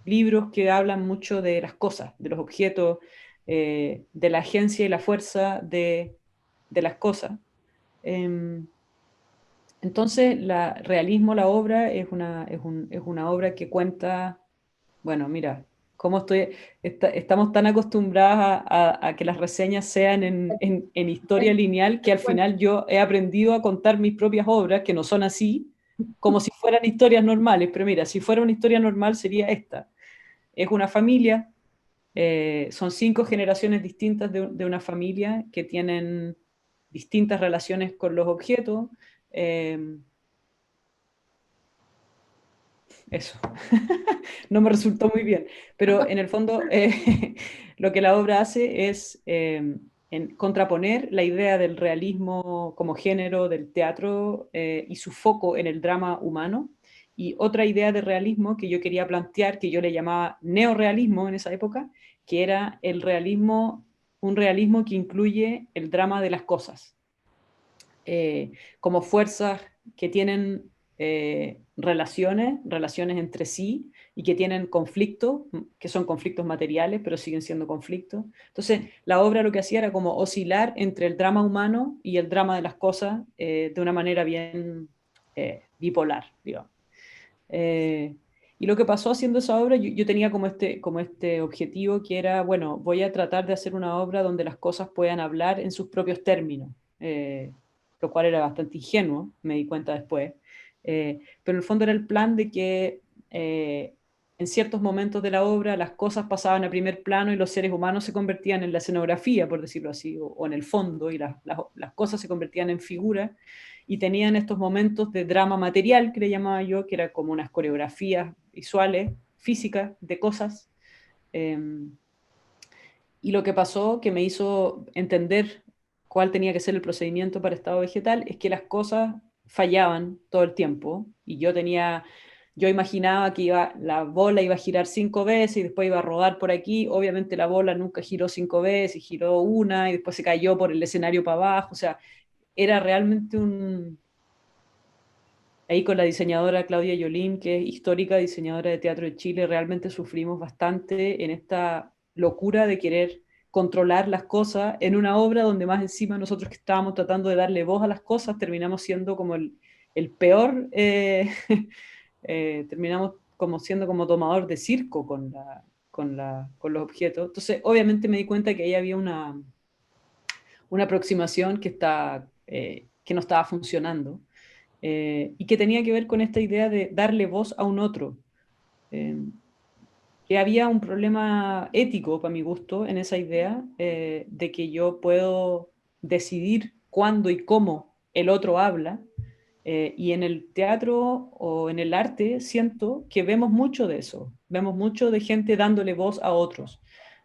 libros que hablan mucho de las cosas, de los objetos, de la agencia y la fuerza de las cosas. Entonces, realismo, la obra, es una obra que cuenta, bueno, mira, estamos tan acostumbrados a que las reseñas sean en historia lineal que al final yo he aprendido a contar mis propias obras, que no son así, como si fueran historias normales, pero mira, si fuera una historia normal sería esta. Es una familia, son 5 generaciones distintas de una familia que tienen distintas relaciones con los objetos. eh, Eso. No me resultó muy bien, pero en el fondo lo que la obra hace es contraponer la idea del realismo como género del teatro y su foco en el drama humano, y otra idea de realismo que yo quería plantear, que yo le llamaba neorrealismo en esa época, que era el realismo, un realismo que incluye el drama de las cosas, como fuerzas que tienen relaciones entre sí y que tienen conflictos, que son conflictos materiales, pero siguen siendo conflictos. Entonces, la obra lo que hacía era como oscilar entre el drama humano y el drama de las cosas de una manera bien bipolar, digamos. Y lo que pasó haciendo esa obra, yo tenía como este objetivo que era, bueno, voy a tratar de hacer una obra donde las cosas puedan hablar en sus propios términos, lo cual era bastante ingenuo, me di cuenta después. Pero en el fondo era el plan de que en ciertos momentos de la obra las cosas pasaban a primer plano y los seres humanos se convertían en la escenografía, por decirlo así, o en el fondo, y las cosas se convertían en figuras y tenían estos momentos de drama material, que le llamaba yo, que era como unas coreografías visuales, físicas, de cosas. Eh, y lo que pasó, que me hizo entender cuál tenía que ser el procedimiento para estado vegetal, es que las cosas fallaban todo el tiempo, y yo imaginaba que la bola iba a girar 5 veces y después iba a rodar por aquí. Obviamente la bola nunca giró 5 veces, giró una y después se cayó por el escenario para abajo. O sea, era realmente Ahí con la diseñadora Claudia Yolín, que es histórica diseñadora de teatro de Chile, realmente sufrimos bastante en esta locura de querer controlar las cosas en una obra donde más encima nosotros que estábamos tratando de darle voz a las cosas terminamos siendo como el peor, terminamos como siendo como tomador de circo con los objetos. Entonces, obviamente me di cuenta que ahí había una aproximación que no estaba funcionando, y que tenía que ver con esta idea de darle voz a un otro, eh, que había un problema ético, para mi gusto, en esa idea de que yo puedo decidir cuándo y cómo el otro habla, y en el teatro o en el arte siento que vemos mucho de eso, vemos mucho de gente dándole voz a otros.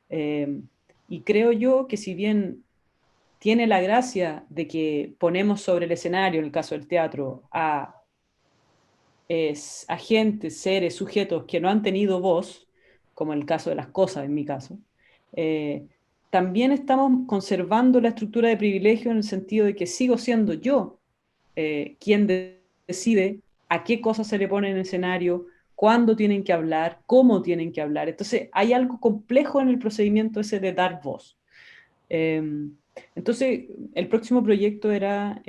Eh, y creo yo que si bien tiene la gracia de que ponemos sobre el escenario, en el caso del teatro, a agentes, seres, sujetos que no han tenido voz, como el caso de las cosas en mi caso, eh, también estamos conservando la estructura de privilegio en el sentido de que sigo siendo yo quien decide a qué cosas se le pone en el escenario, cuándo tienen que hablar, cómo tienen que hablar. Entonces, hay algo complejo en el procedimiento ese de dar voz. Entonces, el próximo proyecto era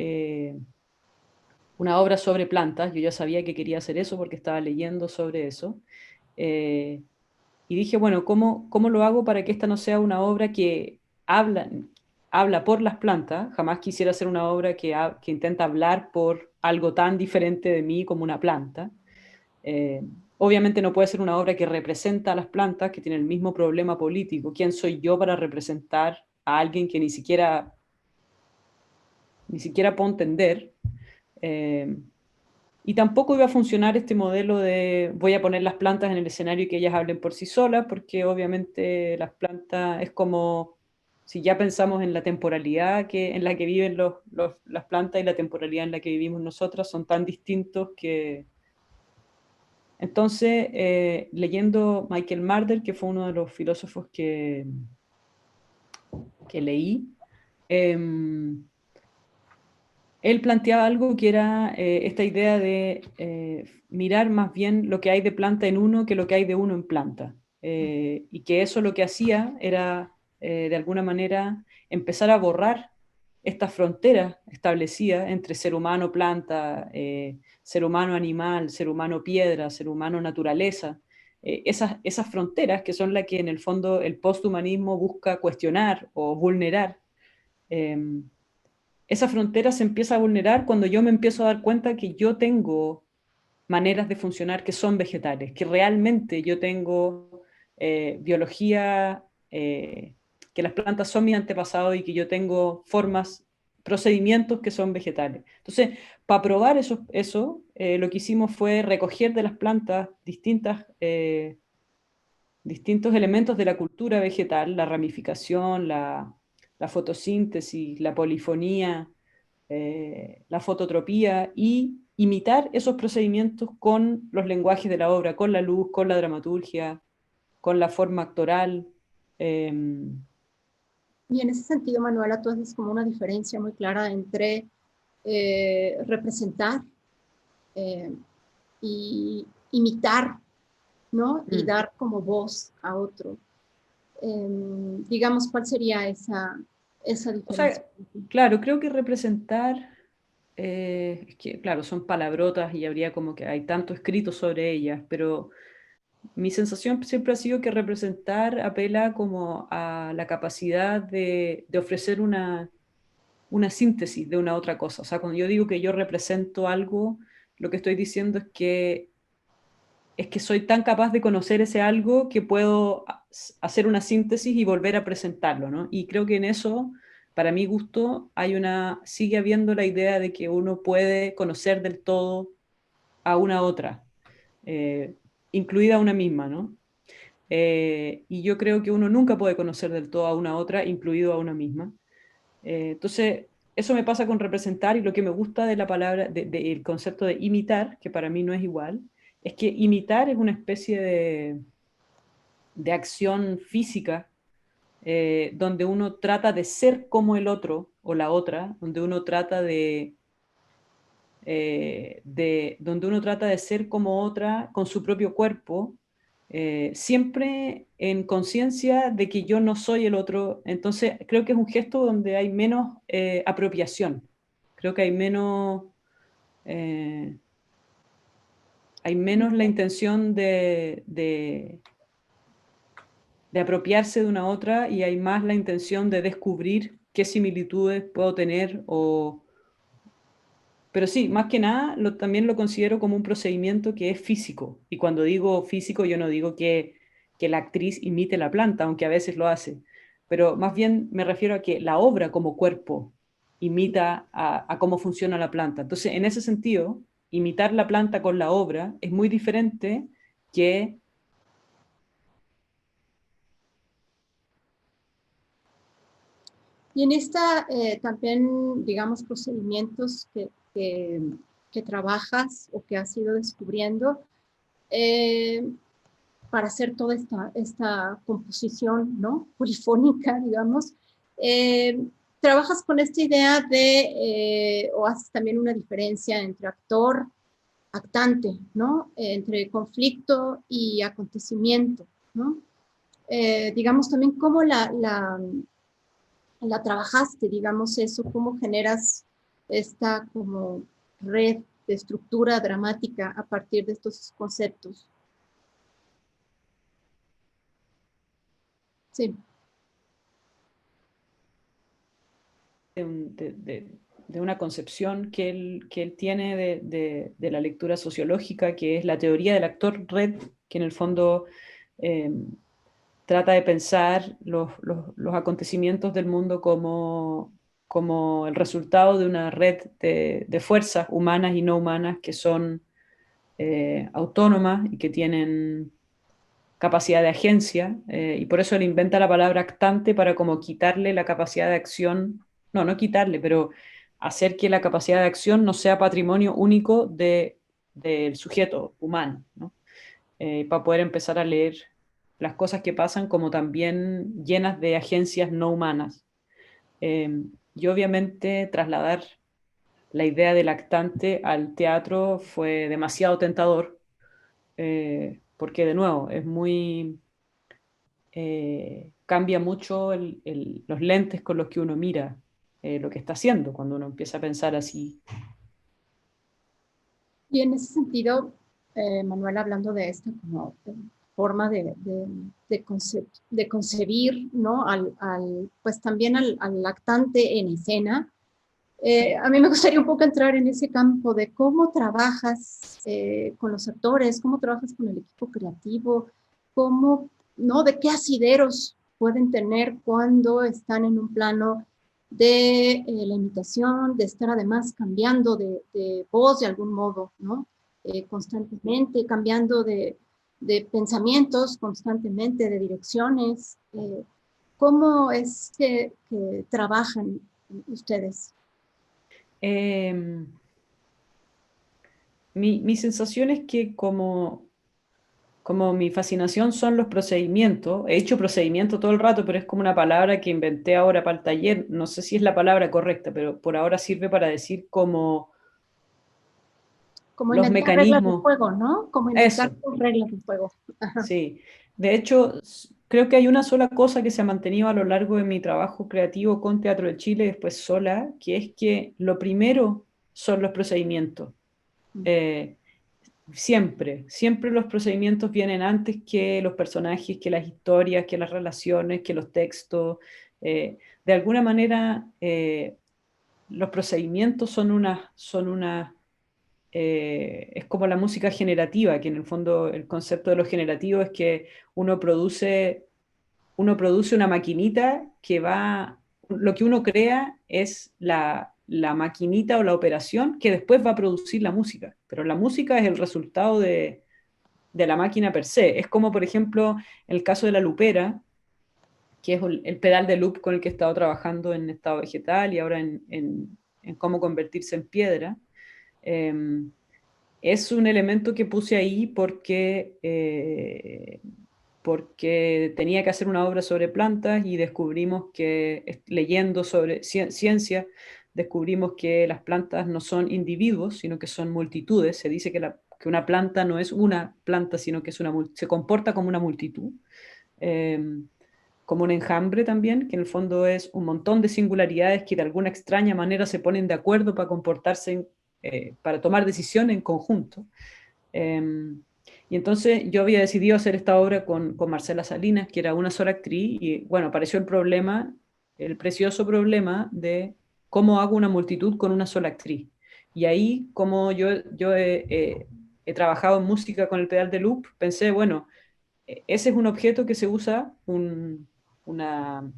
una obra sobre plantas. Yo ya sabía que quería hacer eso porque estaba leyendo sobre eso. Eh, y dije, bueno, ¿cómo lo hago para que esta no sea una obra que habla por las plantas? Jamás quisiera hacer una obra que intenta hablar por algo tan diferente de mí como una planta. Eh, Obviamente no puede ser una obra que representa a las plantas, que tiene el mismo problema político. ¿Quién soy yo para representar a alguien que ni siquiera puedo entender? Eh, y tampoco iba a funcionar este modelo de voy a poner las plantas en el escenario y que ellas hablen por sí solas, porque obviamente las plantas es como Si ya pensamos en la temporalidad en la que viven las plantas y la temporalidad en la que vivimos nosotras, son tan distintos que... Entonces, leyendo Michael Marder, que fue uno de los filósofos que leí, él planteaba algo que era esta idea de mirar más bien lo que hay de planta en uno que lo que hay de uno en planta. Y que eso lo que hacía era, de alguna manera, empezar a borrar estas fronteras establecidas entre ser humano, planta, ser humano, animal, ser humano, piedra, ser humano, naturaleza. Esas fronteras que son las que en el fondo el posthumanismo busca cuestionar o vulnerar. Esa frontera se empieza a vulnerar cuando yo me empiezo a dar cuenta que yo tengo maneras de funcionar que son vegetales, que realmente yo tengo biología, que las plantas son mis antepasados y que yo tengo formas, procedimientos que son vegetales. Entonces, para probar eso lo que hicimos fue recoger de las plantas distintos elementos de la cultura vegetal, la ramificación, la fotosíntesis, la polifonía, la fototropía, y imitar esos procedimientos con los lenguajes de la obra, con la luz, con la dramaturgia, con la forma actoral. Y en ese sentido, Manuela, tú haces como una diferencia muy clara entre representar y imitar, ¿no? Y dar como voz a otro. Digamos, ¿cuál sería esa diferencia? O sea, claro, creo que representar, es que, claro, son palabrotas y habría como que hay tanto escrito sobre ellas, pero mi sensación siempre ha sido que representar apela como a la capacidad de ofrecer una síntesis de una otra cosa. O sea, cuando yo digo que yo represento algo, lo que estoy diciendo es que soy tan capaz de conocer ese algo que puedo hacer una síntesis y volver a presentarlo, ¿no? Y creo que en eso, para mi gusto, sigue habiendo la idea de que uno puede conocer del todo a una otra, eh, incluida a una misma, ¿no? Y yo creo que uno nunca puede conocer del todo a una otra, incluido a una misma. Entonces, eso me pasa con representar, y lo que me gusta de la palabra, del concepto de imitar, que para mí no es igual, es que imitar es una especie de acción física, donde uno trata de ser como el otro o la otra, donde uno trata donde uno trata de ser como otra con su propio cuerpo, siempre en conciencia de que yo no soy el otro. Entonces creo que es un gesto donde hay menos apropiación, creo que eh, hay menos la intención de apropiarse de una otra, y hay más la intención de descubrir qué similitudes puedo tener. Pero sí, más que nada también lo considero como un procedimiento que es físico. Y cuando digo físico, yo no digo que la actriz imite la planta, aunque a veces lo hace. Pero más bien me refiero a que la obra como cuerpo imita a cómo funciona la planta. Entonces, en ese sentido, imitar la planta con la obra es muy diferente que... Y en esta también, digamos, procedimientos que trabajas o que has ido descubriendo para hacer toda esta composición, ¿no? Polifónica, digamos. Trabajas con esta idea o haces también una diferencia entre actor, actante, ¿no? Entre conflicto y acontecimiento, ¿no? Digamos también cómo la trabajaste, digamos eso, cómo generas esta como red de estructura dramática a partir de estos conceptos. Sí. De una concepción que él tiene de la lectura sociológica, que es la teoría del actor red, que en el fondo trata de pensar los acontecimientos del mundo como el resultado de una red de fuerzas humanas y no humanas que son autónomas y que tienen capacidad de agencia, y por eso él inventa la palabra actante para como quitarle la capacidad de acción, no quitarle, pero hacer que la capacidad de acción no sea patrimonio único del sujeto humano, ¿no? Para poder empezar a leer las cosas que pasan como también llenas de agencias no humanas. Y obviamente trasladar la idea del actante al teatro fue demasiado tentador, porque de nuevo es muy, cambia mucho los lentes con los que uno mira lo que está haciendo cuando uno empieza a pensar así. Y en ese sentido, Manuel, hablando de esta como forma de concebir, ¿no? Pues también al actante en escena, a mí me gustaría un poco entrar en ese campo de cómo trabajas con los actores, cómo trabajas con el equipo creativo, cómo, ¿no? De qué asideros pueden tener cuando están en un plano de la imitación, de estar además cambiando de voz de algún modo, ¿no? Constantemente, cambiando de pensamientos constantemente, de direcciones. ¿Cómo es que trabajan ustedes? Eh, mi sensación es que como mi fascinación son los procedimientos, he hecho procedimiento todo el rato, pero es como una palabra que inventé ahora para el taller, no sé si es la palabra correcta, pero por ahora sirve para decir como Como los inventar reglas de mecanismos, juego, ¿no? Como inventar eso, reglas de juego. Ajá. sí. De hecho, creo que hay una sola cosa que se ha mantenido a lo largo de mi trabajo creativo con Teatro de Chile, después sola, que es que lo primero son los procedimientos. Eh, siempre los procedimientos vienen antes que los personajes, que las historias, que las relaciones, que los textos. De alguna manera, los procedimientos es como la música generativa, que en el fondo el concepto de lo generativo es que uno produce una maquinita lo que uno crea es la maquinita o la operación que después va a producir la música, pero la música es el resultado de la máquina per se. Es como, por ejemplo, el caso de la lupera, que es el pedal de loop con el que he estado trabajando en estado vegetal y ahora en cómo convertirse en piedra. Eh, es un elemento que puse ahí porque tenía que hacer una obra sobre plantas y descubrimos que, leyendo sobre ciencia, descubrimos que las plantas no son individuos, sino que son multitudes. Se dice que una planta no es una planta, sino que se comporta como una multitud. Eh, como un enjambre también, que en el fondo es un montón de singularidades que de alguna extraña manera se ponen de acuerdo para comportarse, para tomar decisiones en conjunto. Y entonces yo había decidido hacer esta obra con Marcela Salinas, que era una sola actriz, y bueno, apareció el precioso problema de cómo hago una multitud con una sola actriz. Y ahí, como yo he trabajado en música con el pedal de loop, pensé, bueno, ese es un objeto que se usa, una,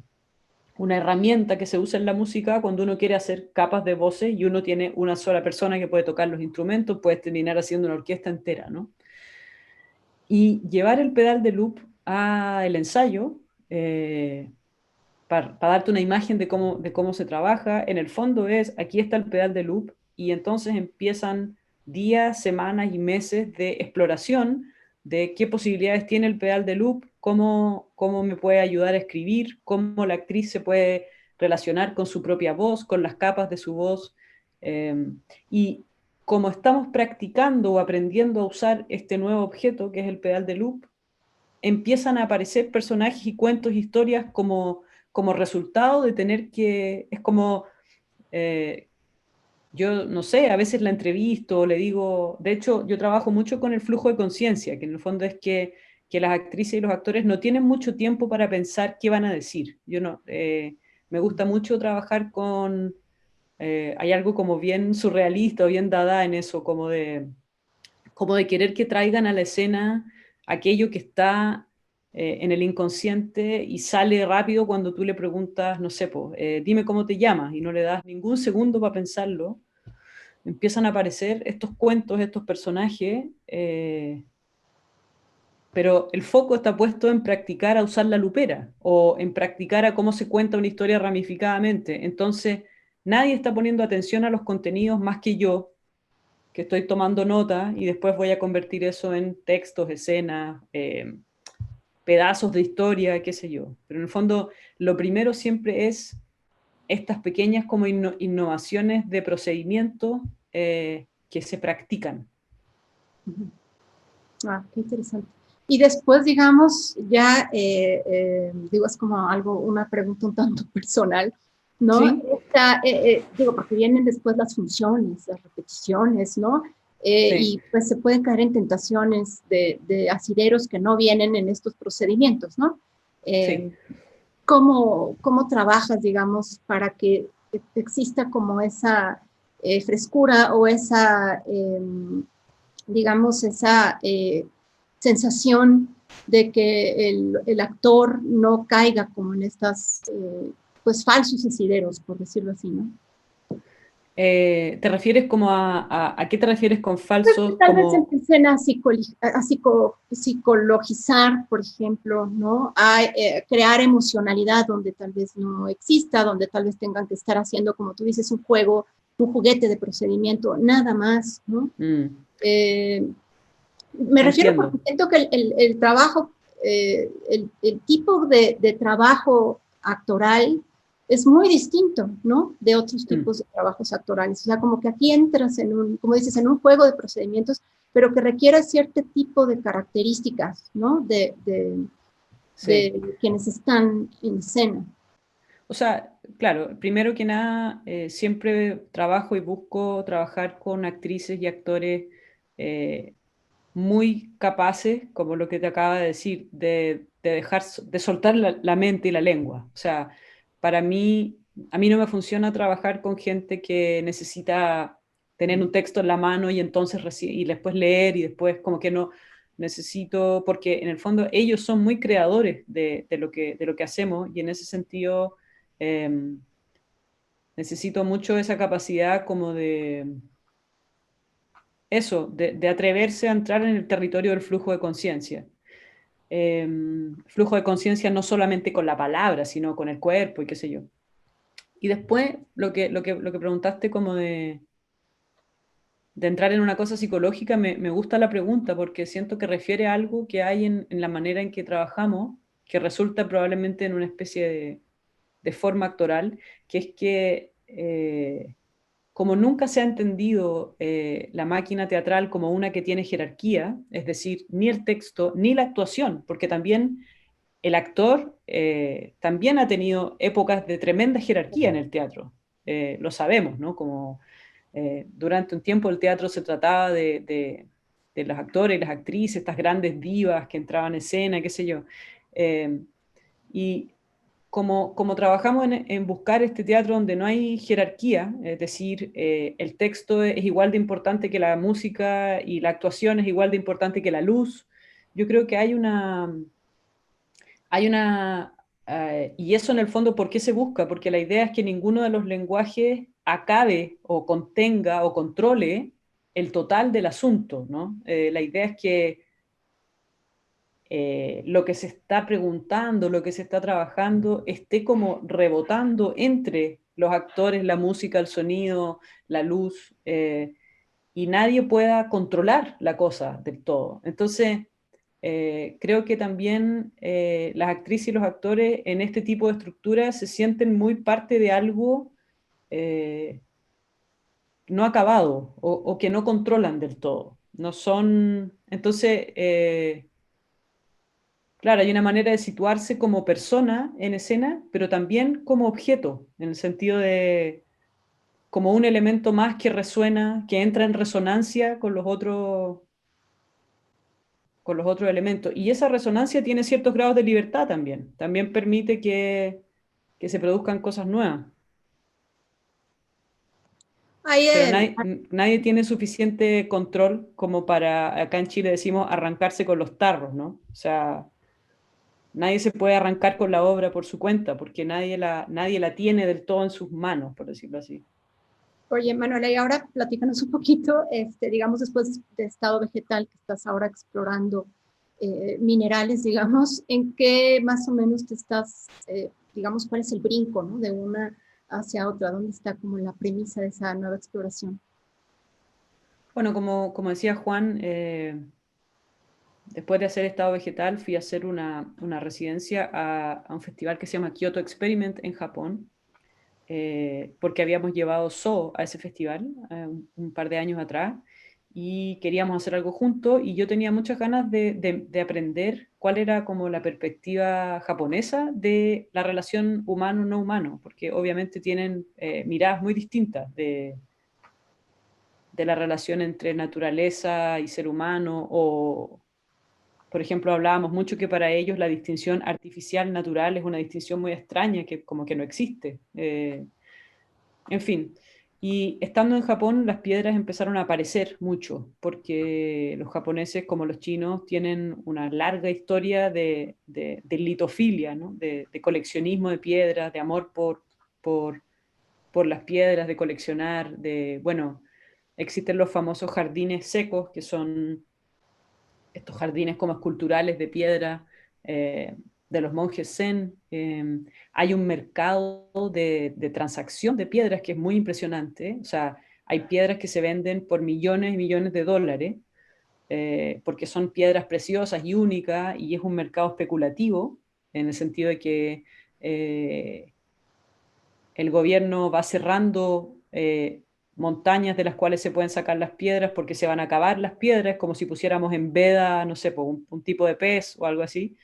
una herramienta que se usa en la música cuando uno quiere hacer capas de voces y uno tiene una sola persona que puede tocar los instrumentos, puede terminar haciendo una orquesta entera, ¿no? Y llevar el pedal de loop al ensayo, para darte una imagen de cómo se trabaja, en el fondo aquí está el pedal de loop y entonces empiezan días, semanas y meses de exploración de qué posibilidades tiene el pedal de loop, cómo me puede ayudar a escribir, cómo la actriz se puede relacionar con su propia voz, con las capas de su voz. Y como estamos practicando o aprendiendo a usar este nuevo objeto que es el pedal de loop, empiezan a aparecer personajes y cuentos, historias como resultado de tener que, es como, eh, yo no sé, a veces la entrevisto, le digo, de hecho yo trabajo mucho con el flujo de conciencia, que en el fondo es que las actrices y los actores no tienen mucho tiempo para pensar qué van a decir. Yo no, me gusta mucho trabajar hay algo como bien surrealista o bien dada en eso, como de querer que traigan a la escena aquello que está en el inconsciente y sale rápido cuando tú le preguntas, no sé, dime cómo te llamas y no le das ningún segundo para pensarlo. Empiezan a aparecer estos cuentos, estos personajes, pero el foco está puesto en practicar a usar la lupera o en practicar a cómo se cuenta una historia ramificadamente. Entonces, nadie está poniendo atención a los contenidos más que yo, que estoy tomando nota y después voy a convertir eso en textos, escenas, pedazos de historia, qué sé yo. Pero en el fondo, lo primero siempre es estas pequeñas como innovaciones de procedimientos que se practican. Ah, qué interesante. Y después, digamos, ya, digo, es como algo, una pregunta un tanto personal, ¿no? ¿Sí? Digo, porque vienen después las funciones, las repeticiones, ¿no? Sí. Y pues se pueden caer en tentaciones de asideros que no vienen en estos procedimientos, ¿no? Sí. ¿Cómo trabajas, digamos, para que exista como esa frescura o esa, digamos, esa sensación de que el actor no caiga como en estas, pues, falsos asideros, por decirlo así, ¿no? ¿Te refieres como a qué te refieres con Pues falsos? tal vez Como, empiecen a psicologizar, por ejemplo, ¿no? A crear emocionalidad donde tal vez no exista, donde tal vez tengan que estar haciendo, como tú dices, un juego, un juguete de procedimiento, nada más, ¿no? Eh, Me refiero entiendo. porque siento que el trabajo, el tipo de trabajo actoral es muy distinto, ¿no? De otros tipos de trabajos actorales. O sea, como que aquí entras en un, como dices, en un juego de procedimientos, pero que requiere cierto tipo de características, ¿no? Sí. De quienes están en escena. O sea, claro, primero que nada, siempre trabajo y busco trabajar con actrices y actores eh, muy capaces, como lo que te acaba de decir, de dejar, de soltar la mente y la lengua. O sea, para mí, a mí no me funciona trabajar con gente que necesita tener un texto en la mano y entonces y después leer y después como que no necesito, porque en el fondo ellos son muy creadores de lo que hacemos y en ese sentido eh, necesito mucho esa capacidad como de eso, de atreverse a entrar en el territorio del flujo de conciencia. Flujo de conciencia no solamente con la palabra, sino con el cuerpo y qué sé yo. Y después, lo que preguntaste como de entrar en una cosa psicológica, me gusta la pregunta porque siento que refiere a algo que hay en la manera en que trabajamos, que resulta probablemente en una especie de forma actoral, que es que como nunca se ha entendido la máquina teatral como una que tiene jerarquía, es decir, ni el texto ni la actuación, porque también el actor también ha tenido épocas de tremenda jerarquía en el teatro, lo sabemos, ¿no? Como durante un tiempo el teatro se trataba de los actores y las actrices, estas grandes divas que entraban en escena, qué sé yo. Eh, y como trabajamos en buscar este teatro donde no hay jerarquía, es decir, el texto es igual de importante que la música y la actuación es igual de importante que la luz, yo creo que y eso en el fondo, ¿por qué se busca? Porque la idea es que ninguno de los lenguajes acabe o contenga o controle el total del asunto, ¿no? La idea es que lo que se está preguntando, lo que se está trabajando, esté como rebotando entre los actores, la música, el sonido, la luz, y nadie pueda controlar la cosa del todo. Entonces, creo que también las actrices y los actores en este tipo de estructuras se sienten muy parte de algo eh, no acabado o que no controlan del todo. No son, entonces, claro, hay una manera de situarse como persona en escena, pero también como objeto, en el sentido de como un elemento más que resuena, que entra en resonancia con los otros elementos. Y esa resonancia tiene ciertos grados de libertad también. También permite que se produzcan cosas nuevas. Ahí Pero nadie tiene suficiente control como para, acá en Chile decimos, arrancarse con los tarros, ¿no? O sea, nadie se puede arrancar con la obra por su cuenta, porque nadie la tiene del todo en sus manos, por decirlo así. Oye, Manuela, y ahora platícanos un poquito, digamos, después de estado vegetal que estás ahora explorando, minerales, digamos, ¿en qué más o menos te estás, digamos, cuál es el brinco, ¿no? De una hacia otra? ¿Dónde está como la premisa de esa nueva exploración? Bueno, como decía Juan, después de hacer estado vegetal, fui a hacer una residencia a un festival que se llama Kyoto Experiment en Japón, porque habíamos llevado zoo a ese festival un par de años atrás y queríamos hacer algo juntos y yo tenía muchas ganas de aprender cuál era como la perspectiva japonesa de la relación humano-no humano, porque obviamente tienen miradas muy distintas de la relación entre naturaleza y ser humano, o por ejemplo hablábamos mucho que para ellos la distinción artificial-natural es una distinción muy extraña, que como que no existe. En fin, y estando en Japón las piedras empezaron a aparecer mucho, porque los japoneses como los chinos tienen una larga historia de litofilia, ¿no? De coleccionismo de piedras, de amor por, por las piedras, de coleccionar, bueno, existen los famosos jardines secos, que son estos jardines como esculturales de piedra, de los monjes zen. Hay un mercado de transacción de piedras que es muy impresionante. O sea, hay piedras que se venden por millones y millones de dólares, porque son piedras preciosas y únicas, y es un mercado especulativo, en el sentido de que el gobierno va cerrando montañas de las cuales se pueden sacar las piedras porque se van a acabar las piedras, como si pusiéramos en veda, no sé, un tipo de pez o algo así.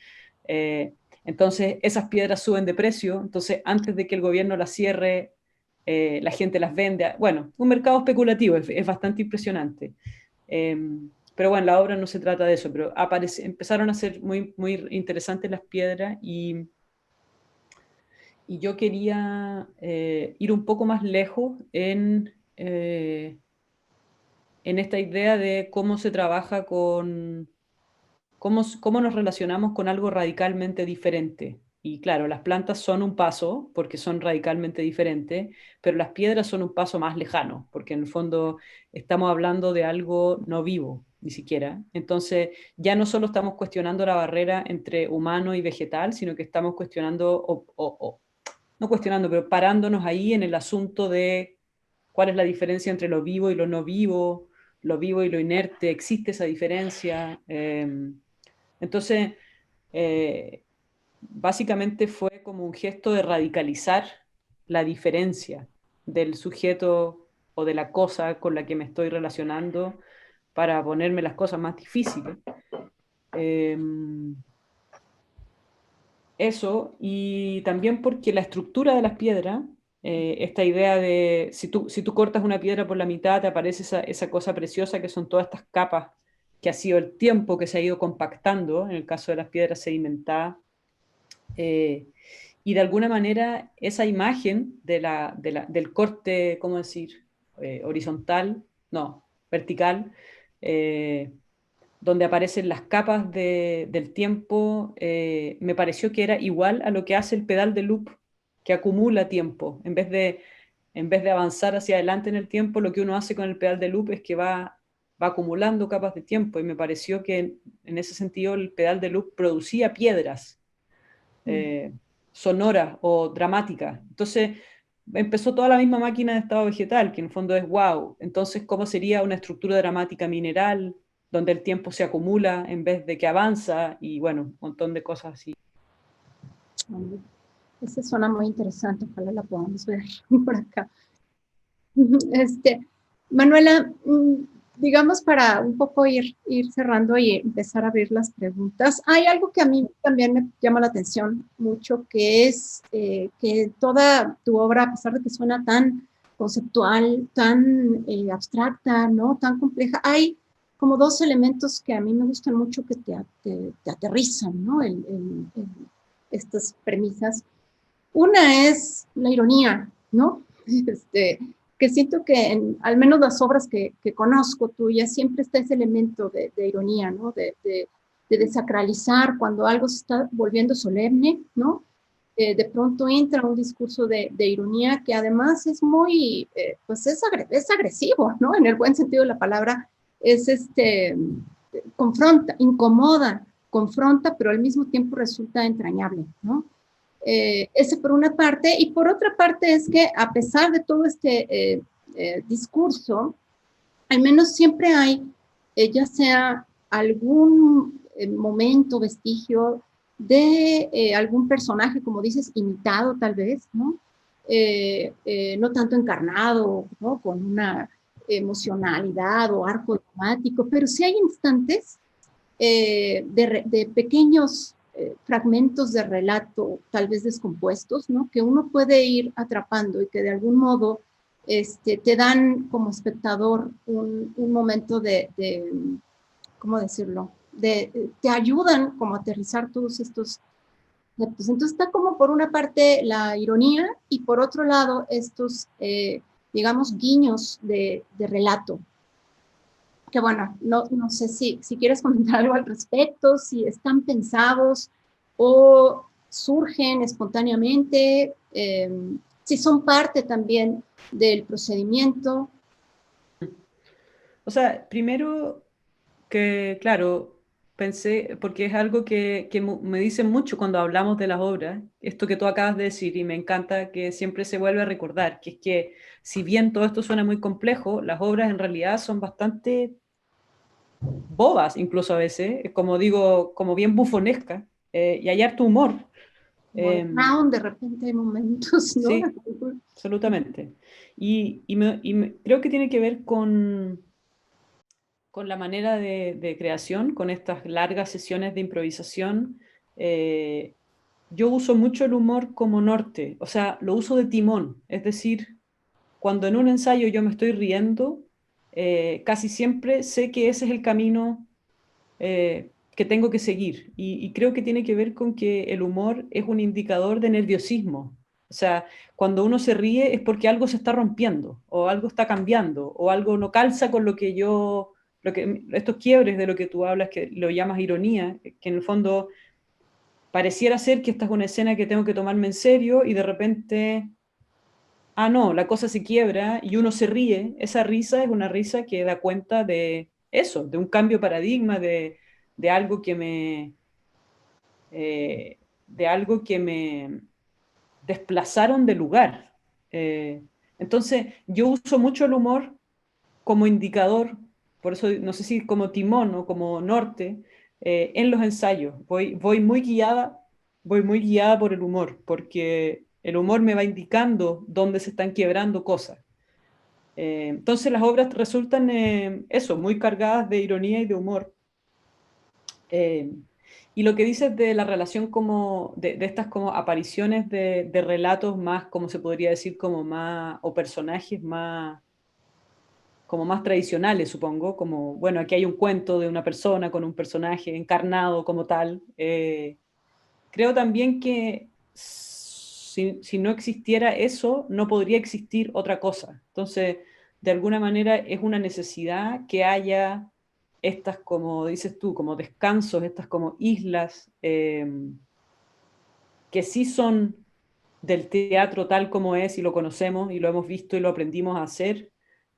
Eh, entonces, esas piedras suben de precio, entonces antes de que el gobierno las cierre, la gente las vende. Bueno, un mercado especulativo, es bastante impresionante. Eh, pero bueno, la obra no se trata de eso, pero empezaron a ser muy, muy interesantes las piedras y yo quería ir un poco más lejos en esta idea de cómo se trabaja cómo nos relacionamos con algo radicalmente diferente. Y claro, las plantas son un paso porque son radicalmente diferentes, pero las piedras son un paso más lejano, porque en el fondo estamos hablando de algo no vivo, ni siquiera. Entonces, ya no solo estamos cuestionando la barrera entre humano y vegetal, sino que estamos cuestionando no cuestionando, pero parándonos ahí en el asunto de cuál es la diferencia entre lo vivo y lo vivo y lo inerte, existe esa diferencia. Entonces, eh, básicamente fue como un gesto de radicalizar la diferencia del sujeto o de la cosa con la que me estoy relacionando para ponerme las cosas más difíciles. Eh, Eso, y también porque la estructura de las piedras, esta idea de si tú cortas una piedra por la mitad, te aparece esa cosa preciosa que son todas estas capas que ha sido el tiempo que se ha ido compactando, en el caso de las piedras sedimentadas. Y de alguna manera esa imagen del corte, ¿cómo decir? Horizontal, no, vertical, eh, donde aparecen las capas del tiempo, me pareció que era igual a lo que hace el pedal de loop, que acumula tiempo. En vez de avanzar hacia adelante en el tiempo, lo que uno hace con el pedal de loop es que va acumulando capas de tiempo. Y me pareció que en ese sentido el pedal de loop producía piedras sonoras o dramáticas. Entonces empezó toda la misma máquina de estado vegetal, que en el fondo es wow. Entonces, ¿cómo sería una estructura dramática mineral donde el tiempo se acumula en vez de que avanza? Y bueno, un montón de cosas así. Esa suena muy interesante, ojalá la podamos ver por acá. Manuela, digamos para un poco ir cerrando y empezar a abrir las preguntas, hay algo que a mí también me llama la atención mucho, que es que toda tu obra, a pesar de que suena tan conceptual, tan abstracta, ¿no? Tan compleja, hay como dos elementos que a mí me gustan mucho que te aterrizan, ¿no? Estas premisas. Una es la ironía, ¿no? Que siento que al menos las obras que conozco tuyas siempre está ese elemento de ironía, ¿no? De desacralizar cuando algo se está volviendo solemne, ¿no? De pronto entra un discurso de ironía que además es muy, pues es agresivo, ¿no? En el buen sentido de la palabra, confronta, incomoda, confronta, pero al mismo tiempo resulta entrañable, ¿no? Ese por una parte, y por otra parte es que a pesar de todo este discurso, al menos siempre hay, ya sea algún momento, vestigio de algún personaje, como dices, imitado tal vez, ¿no? No tanto encarnado, ¿no? Con una emocionalidad o arco dramático, pero sí hay instantes de pequeños fragmentos de relato, tal vez descompuestos, ¿no? Que uno puede ir atrapando y que de algún modo te dan como espectador un momento ¿cómo decirlo? Te ayudan como a aterrizar todos estos conceptos. Entonces está como por una parte la ironía y por otro lado estos, digamos, guiños de relato. Que bueno, no sé si quieres comentar algo al respecto, si están pensados o surgen espontáneamente, si son parte también del procedimiento. O sea, primero que, claro, pensé, porque es algo que me dicen mucho cuando hablamos de las obras, esto que tú acabas de decir, y me encanta que siempre se vuelve a recordar, que es que si bien todo esto suena muy complejo, las obras en realidad son bastante bobas, incluso a veces, como digo, como bien bufonescas, y hay harto humor. Como de clown, de repente hay momentos, ¿no? Sí, absolutamente. Creo que tiene que ver con la manera de creación, con estas largas sesiones de improvisación. Yo uso mucho el humor como norte, o sea, lo uso de timón, es decir, cuando en un ensayo yo me estoy riendo, casi siempre sé que ese es el camino que tengo que seguir. Y creo que tiene que ver con que el humor es un indicador de nerviosismo. O sea, cuando uno se ríe es porque algo se está rompiendo, o algo está cambiando, o algo no calza con lo que yo, estos quiebres de lo que tú hablas, que lo llamas ironía, que en el fondo pareciera ser que esta es una escena que tengo que tomarme en serio y de repente, ah, no, la cosa se quiebra y uno se ríe. Esa risa es una risa que da cuenta de eso, de un cambio de paradigma, de algo que de algo que me desplazaron de lugar. Eh, entonces, yo uso mucho el humor como indicador, por eso no sé si como timón o como norte, en los ensayos. Voy muy guiada por el humor, porque el humor me va indicando dónde se están quebrando cosas. Entonces las obras resultan, eso, muy cargadas de ironía y de humor. Eh, y lo que dices de la relación como de estas como apariciones de relatos más, como se podría decir, como más, o personajes más, como más tradicionales, supongo, como, bueno, aquí hay un cuento de una persona con un personaje encarnado como tal. Creo también que si no existiera eso, no podría existir otra cosa. Entonces, de alguna manera es una necesidad que haya estas, como dices tú, como descansos, estas como islas, que sí son del teatro tal como es y lo conocemos y lo hemos visto y lo aprendimos a hacer.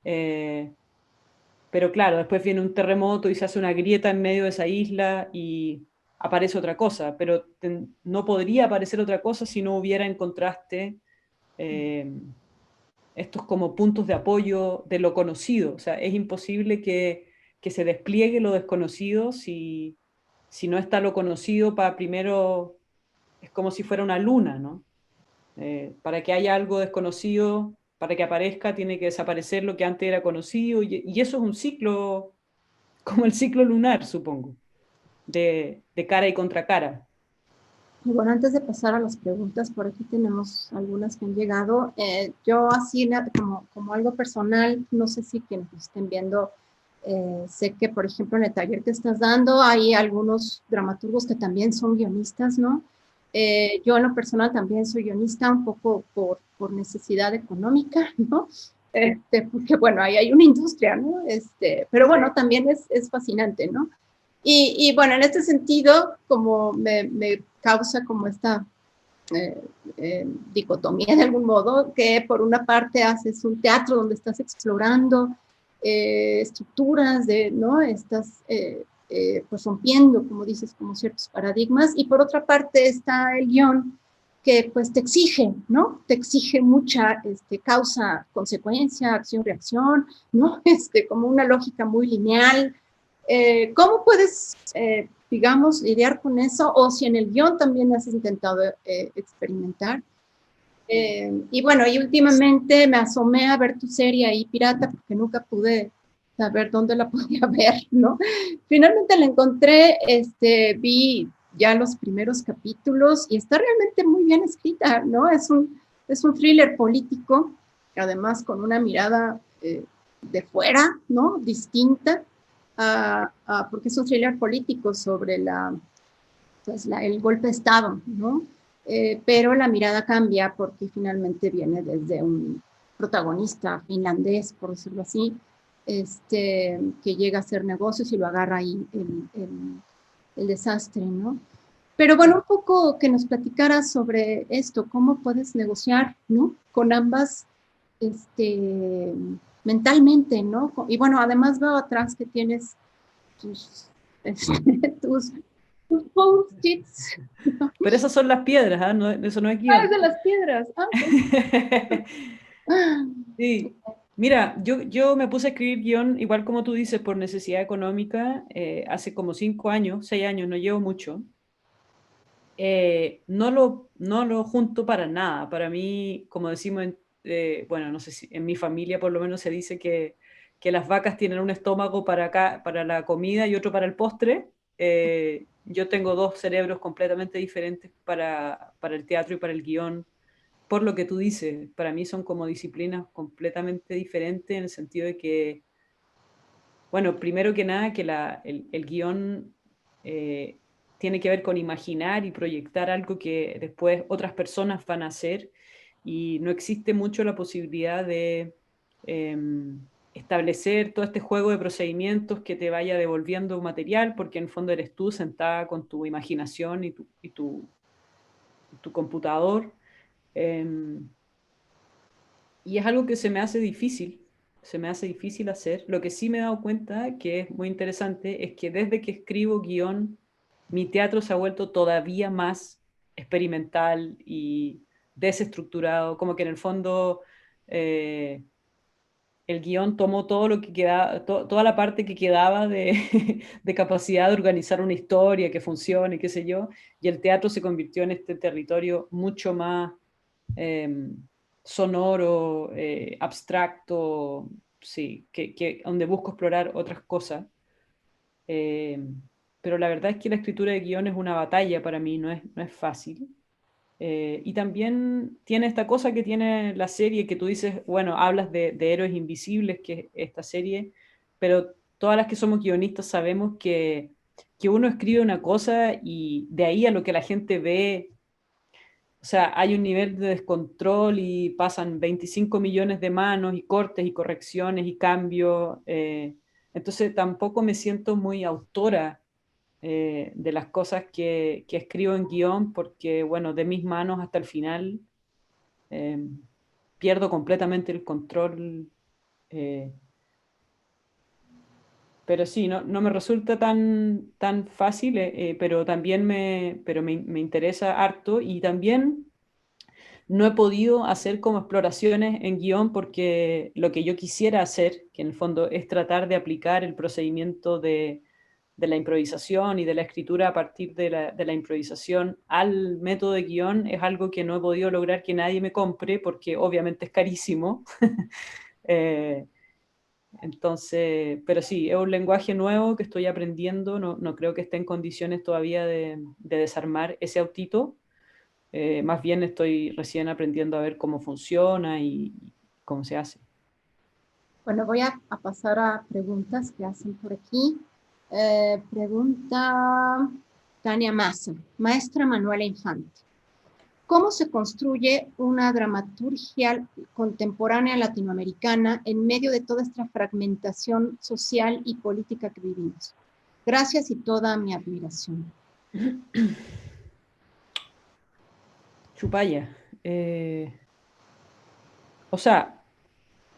eh, pero claro, después viene un terremoto y se hace una grieta en medio de esa isla y aparece otra cosa, pero no podría aparecer otra cosa si no hubiera en contraste eh, estos como puntos de apoyo de lo conocido. O sea, es imposible que se despliegue lo desconocido si no está lo conocido para primero, es como si fuera una luna, ¿no? Para que haya algo desconocido, para que aparezca, tiene que desaparecer lo que antes era conocido, y eso es un ciclo, como el ciclo lunar, supongo, de cara y contra cara. Y bueno, antes de pasar a las preguntas, por aquí tenemos algunas que han llegado. Yo así como algo personal, no sé si quienes nos estén viendo, sé que por ejemplo en el taller que estás dando hay algunos dramaturgos que también son guionistas, ¿no? Yo en lo personal también soy guionista un poco por necesidad económica, ¿no? Porque bueno, ahí hay una industria, ¿no? Pero bueno, también es fascinante, ¿no? Bueno, en este sentido, como me causa como esta dicotomía de algún modo, que por una parte haces un teatro donde estás explorando estructuras de, ¿no? Estas pues rompiendo, como dices, como ciertos paradigmas, y por otra parte está el guión que pues te exige, ¿no? Te exige mucha causa, consecuencia, acción, reacción, ¿no? Como una lógica muy lineal. ¿Cómo puedes, digamos, lidiar con eso? O si en el guión también has intentado experimentar. Y bueno, y últimamente me asomé a ver tu serie ahí, Pirata, porque nunca pude saber dónde la podía ver, ¿no? Finalmente la encontré, vi ya los primeros capítulos y está realmente muy bien escrita, ¿no? Es un thriller político, además con una mirada de fuera, ¿no? Distinta, porque es un thriller político sobre pues el golpe de Estado, ¿no? Pero la mirada cambia porque finalmente viene desde un protagonista finlandés, por decirlo así, que llega a hacer negocios y lo agarra ahí el desastre, ¿no? Pero bueno, un poco que nos platicaras sobre esto, cómo puedes negociar, ¿no? Con ambas, mentalmente, ¿no? Y bueno, además veo atrás que tienes tus, tus post-its. Pero esas son las piedras, ¿eh? No, eso no es Ah, es guión. de las piedras. Ah, okay. Sí, mira, yo me puse a escribir guión, igual como tú dices, por necesidad económica, hace como 5 años, 6 años, no llevo mucho. No lo junto para nada. Para mí, como decimos, bueno, no sé si en mi familia por lo menos se dice que las vacas tienen un estómago para la comida y otro para el postre. Yo tengo dos cerebros completamente diferentes para el teatro y para el guión. Por lo que tú dices, para mí son como disciplinas completamente diferentes en el sentido de que, bueno, primero que nada, que el guión eh, tiene que ver con imaginar y proyectar algo que después otras personas van a hacer y no existe mucho la posibilidad de eh, establecer todo este juego de procedimientos que te vaya devolviendo material, porque en el fondo eres tú sentada con tu imaginación y tu computador. Eh, y es algo que se me hace difícil hacer. Lo que sí me he dado cuenta, que es muy interesante, es que desde que escribo guión, mi teatro se ha vuelto todavía más experimental y desestructurado, como que en el fondo eh, el guión tomó todo lo que quedaba, toda la parte que quedaba de capacidad de organizar una historia que funcione, qué sé yo, y el teatro se convirtió en este territorio mucho más eh, sonoro, abstracto, sí, donde busco explorar otras cosas. Eh, pero la verdad es que la escritura de guión es una batalla para mí, no es fácil. Y también tiene esta cosa que tiene la serie, que tú dices, bueno, hablas de Héroes Invisibles, que es esta serie, pero todas las que somos guionistas sabemos que uno escribe una cosa y de ahí a lo que la gente ve, o sea, hay un nivel de descontrol y pasan 25 millones de manos y cortes y correcciones y cambios. Entonces tampoco me siento muy autora de las cosas que escribo en guión porque, bueno, de mis manos hasta el final eh, pierdo completamente el control. eh, pero sí, no me resulta tan fácil, pero también me interesa harto y también no he podido hacer como exploraciones en guión porque lo que yo quisiera hacer, que en el fondo es tratar de aplicar el procedimiento de la improvisación y de la escritura a partir de la improvisación al método de guión, es algo que no he podido lograr que nadie me compre porque obviamente es carísimo. Eh, entonces, pero sí, es un lenguaje nuevo que estoy aprendiendo, no creo que esté en condiciones todavía de desarmar ese autito. Más bien estoy recién aprendiendo a ver cómo funciona y cómo se hace. Bueno, voy a pasar a preguntas que hacen por aquí. Pregunta Tania Massa, maestra Manuela Infante. ¿Cómo se construye una dramaturgia contemporánea latinoamericana en medio de toda esta fragmentación social y política que vivimos? Gracias y toda mi admiración. Chupalla. O sea,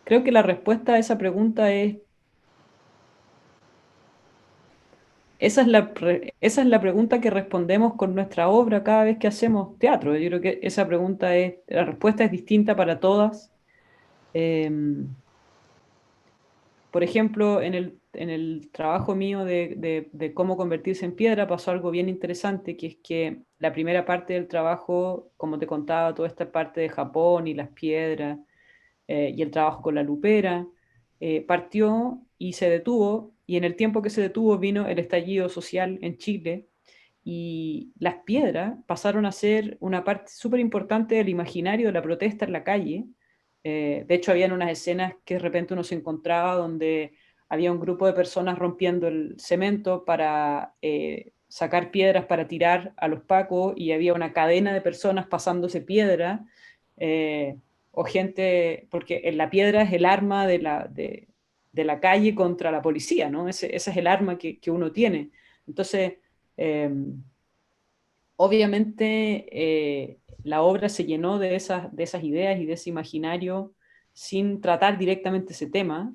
creo que la respuesta a esa pregunta esa es la pregunta que respondemos con nuestra obra cada vez que hacemos teatro. Yo creo que la respuesta es distinta para todas. Por ejemplo, en el trabajo mío de cómo convertirse en piedra pasó algo bien interesante, que es que la primera parte del trabajo, como te contaba, toda esta parte de Japón y las piedras, y el trabajo con la lupera, partió y se detuvo, y en el tiempo que se detuvo vino el estallido social en Chile, y las piedras pasaron a ser una parte súper importante del imaginario de la protesta en la calle. De hecho, habían unas escenas que de repente uno se encontraba donde había un grupo de personas rompiendo el cemento para sacar piedras para tirar a los pacos, y había una cadena de personas pasándose piedra, eh, o gente, porque la piedra es el arma de la calle contra la policía, ¿no? Ese es el arma que uno tiene. Entonces, eh, obviamente, la obra se llenó de esas ideas y de ese imaginario sin tratar directamente ese tema.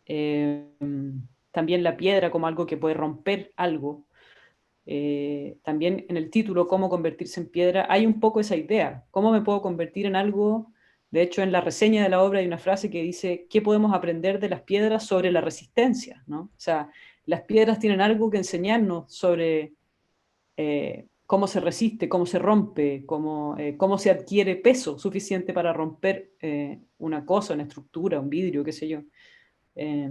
Eh, También la piedra como algo que puede romper algo. También en el título, cómo convertirse en piedra, hay un poco esa idea. ¿Cómo me puedo convertir en algo? De hecho, en la reseña de la obra hay una frase que dice, ¿qué podemos aprender de las piedras sobre la resistencia? ¿No? O sea, las piedras tienen algo que enseñarnos sobre cómo se resiste, cómo se rompe, cómo se adquiere peso suficiente para romper una cosa, una estructura, un vidrio, qué sé yo. Eh,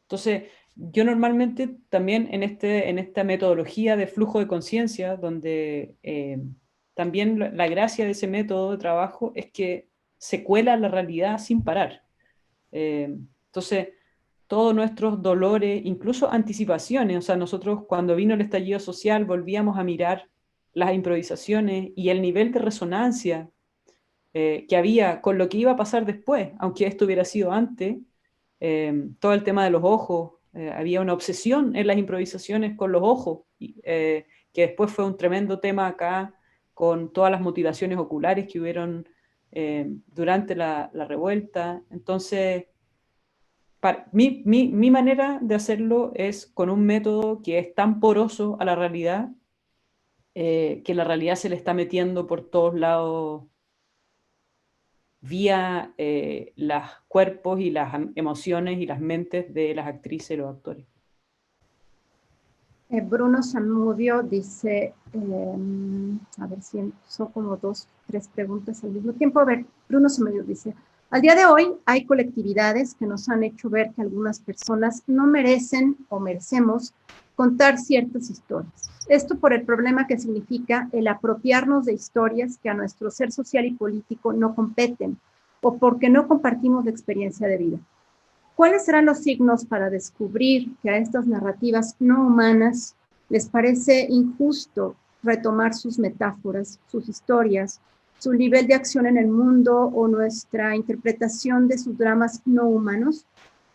entonces, yo normalmente también en esta metodología de flujo de conciencia, donde también la gracia de ese método de trabajo es que se cuela la realidad sin parar. Entonces, todos nuestros dolores, incluso anticipaciones, o sea, nosotros cuando vino el estallido social volvíamos a mirar las improvisaciones y el nivel de resonancia que había con lo que iba a pasar después, aunque esto hubiera sido antes, todo el tema de los ojos, había una obsesión en las improvisaciones con los ojos, que después fue un tremendo tema acá con todas las mutilaciones oculares que hubieron durante la revuelta. Entonces, mi manera de hacerlo es con un método que es tan poroso a la realidad, que la realidad se le está metiendo por todos lados vía los cuerpos y las emociones y las mentes de las actrices y los actores. Bruno Zamudio dice, a ver si son como tres preguntas al mismo tiempo. A ver, Bruno Zamudio dice, al día de hoy hay colectividades que nos han hecho ver que algunas personas no merecen o merecemos contar ciertas historias. Esto por el problema que significa el apropiarnos de historias que a nuestro ser social y político no competen o porque no compartimos la experiencia de vida. ¿Cuáles serán los signos para descubrir que a estas narrativas no humanas les parece injusto retomar sus metáforas, sus historias, su nivel de acción en el mundo o nuestra interpretación de sus dramas no humanos?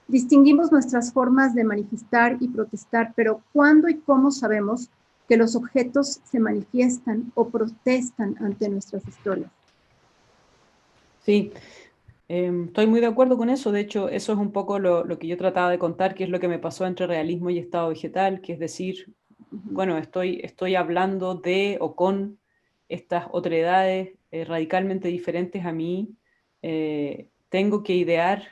Distinguimos nuestras formas de manifestar y protestar, pero ¿cuándo y cómo sabemos que los objetos se manifiestan o protestan ante nuestras historias? Sí, estoy muy de acuerdo con eso. De hecho, eso es un poco lo que yo trataba de contar, que es lo que me pasó entre realismo y estado vegetal, que es decir, bueno, estoy hablando de o con estas otredades radicalmente diferentes a mí. Tengo que idear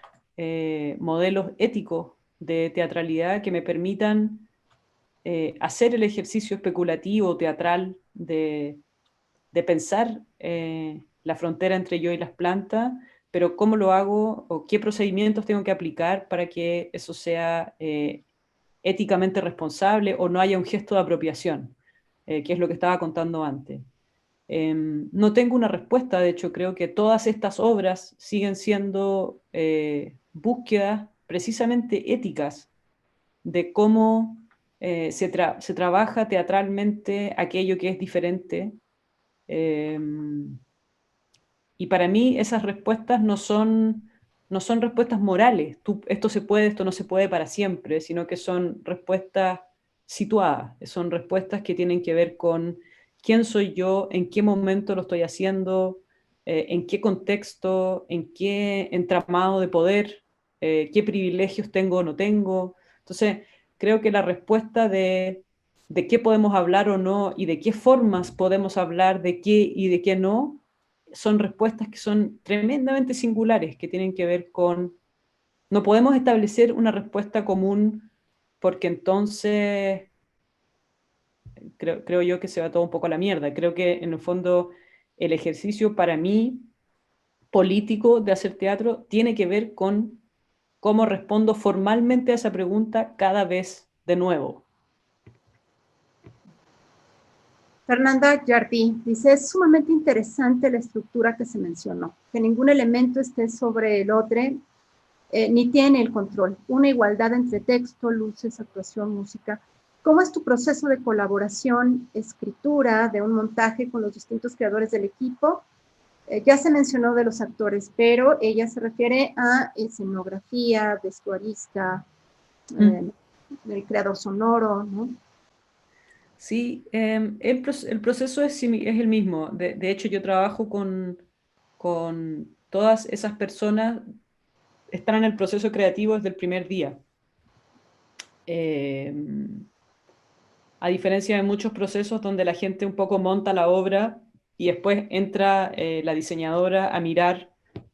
modelos éticos de teatralidad que me permitan hacer el ejercicio especulativo teatral de pensar la frontera entre yo y las plantas, pero cómo lo hago o qué procedimientos tengo que aplicar para que eso sea éticamente responsable o no haya un gesto de apropiación, que es lo que estaba contando antes. No tengo una respuesta, de hecho creo que todas estas obras siguen siendo búsquedas precisamente éticas de cómo se trabaja teatralmente aquello que es diferente. Eh, y para mí esas respuestas no son respuestas morales, esto se puede, esto no se puede para siempre, sino que son respuestas situadas, son respuestas que tienen que ver con quién soy yo, en qué momento lo estoy haciendo, en qué contexto, en qué entramado de poder, qué privilegios tengo o no tengo. Entonces, creo que la respuesta de qué podemos hablar o no y de qué formas podemos hablar de qué y de qué no, son respuestas que son tremendamente singulares, que tienen que ver con... No podemos establecer una respuesta común porque entonces creo yo que se va todo un poco a la mierda. Creo que en el fondo el ejercicio para mí político de hacer teatro tiene que ver con cómo respondo formalmente a esa pregunta cada vez de nuevo. Fernanda Jardí dice, es sumamente interesante la estructura que se mencionó, que ningún elemento esté sobre el otro, ni tiene el control. Una igualdad entre texto, luces, actuación, música. ¿Cómo es tu proceso de colaboración, escritura, de un montaje con los distintos creadores del equipo? Ya se mencionó de los actores, pero ella se refiere a escenografía, vestuarista, el creador sonoro, ¿no? Sí, el proceso es el mismo. De hecho, yo trabajo con todas esas personas, están en el proceso creativo desde el primer día. A diferencia de muchos procesos donde la gente un poco monta la obra y después entra la diseñadora a mirar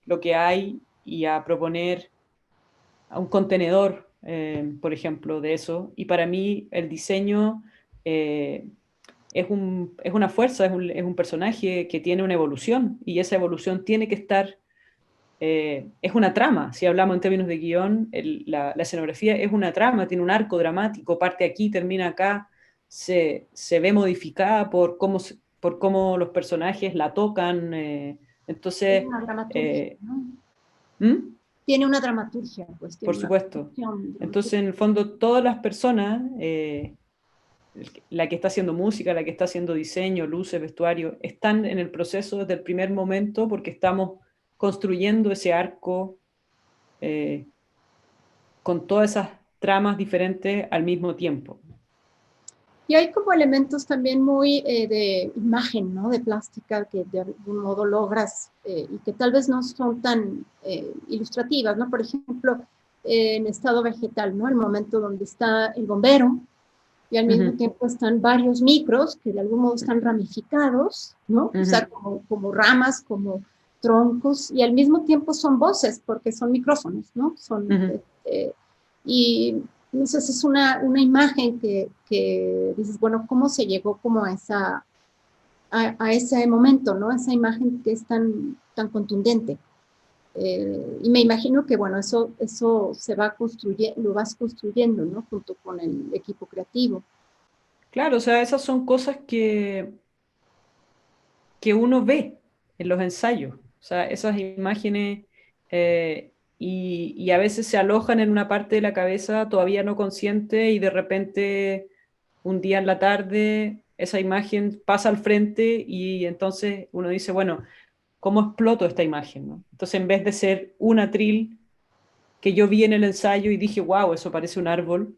lo que hay y a proponer a un contenedor, por ejemplo, de eso. Y para mí el diseño es una fuerza, es un personaje que tiene una evolución y esa evolución tiene que estar, es una trama. Si hablamos en términos de guión, la escenografía es una trama, tiene un arco dramático, parte aquí, termina acá, se ve modificada por cómo los personajes la tocan. Entonces, Tiene una dramaturgia, ¿no? ¿Mm? Tiene una dramaturgia, pues tiene Por una supuesto. Entonces, en el fondo, todas las personas, la que está haciendo música, la que está haciendo diseño, luces, vestuario, están en el proceso desde el primer momento porque estamos construyendo ese arco con todas esas tramas diferentes al mismo tiempo. Y hay como elementos también muy de imagen, ¿no? De plástica que de algún modo logras y que tal vez no son tan ilustrativas, ¿no? Por ejemplo, en estado vegetal, ¿no? El momento donde está el bombero y al mismo tiempo están varios micros que de algún modo están ramificados, ¿no? O sea, como ramas, como troncos y al mismo tiempo son voces porque son micrófonos, ¿no? Son, y entonces es una imagen que dices, bueno, ¿cómo se llegó como a ese momento, ¿no? Esa imagen que es tan contundente. Y me imagino que, bueno, eso se va construyendo, lo vas construyendo, ¿no? Junto con el equipo creativo. Claro, o sea, esas son cosas que uno ve en los ensayos. O sea, esas imágenes y a veces se alojan en una parte de la cabeza todavía no consciente y de repente un día en la tarde esa imagen pasa al frente y entonces uno dice, bueno, ¿cómo exploto esta imagen? ¿No? Entonces en vez de ser un atril que yo vi en el ensayo y dije, wow, eso parece un árbol,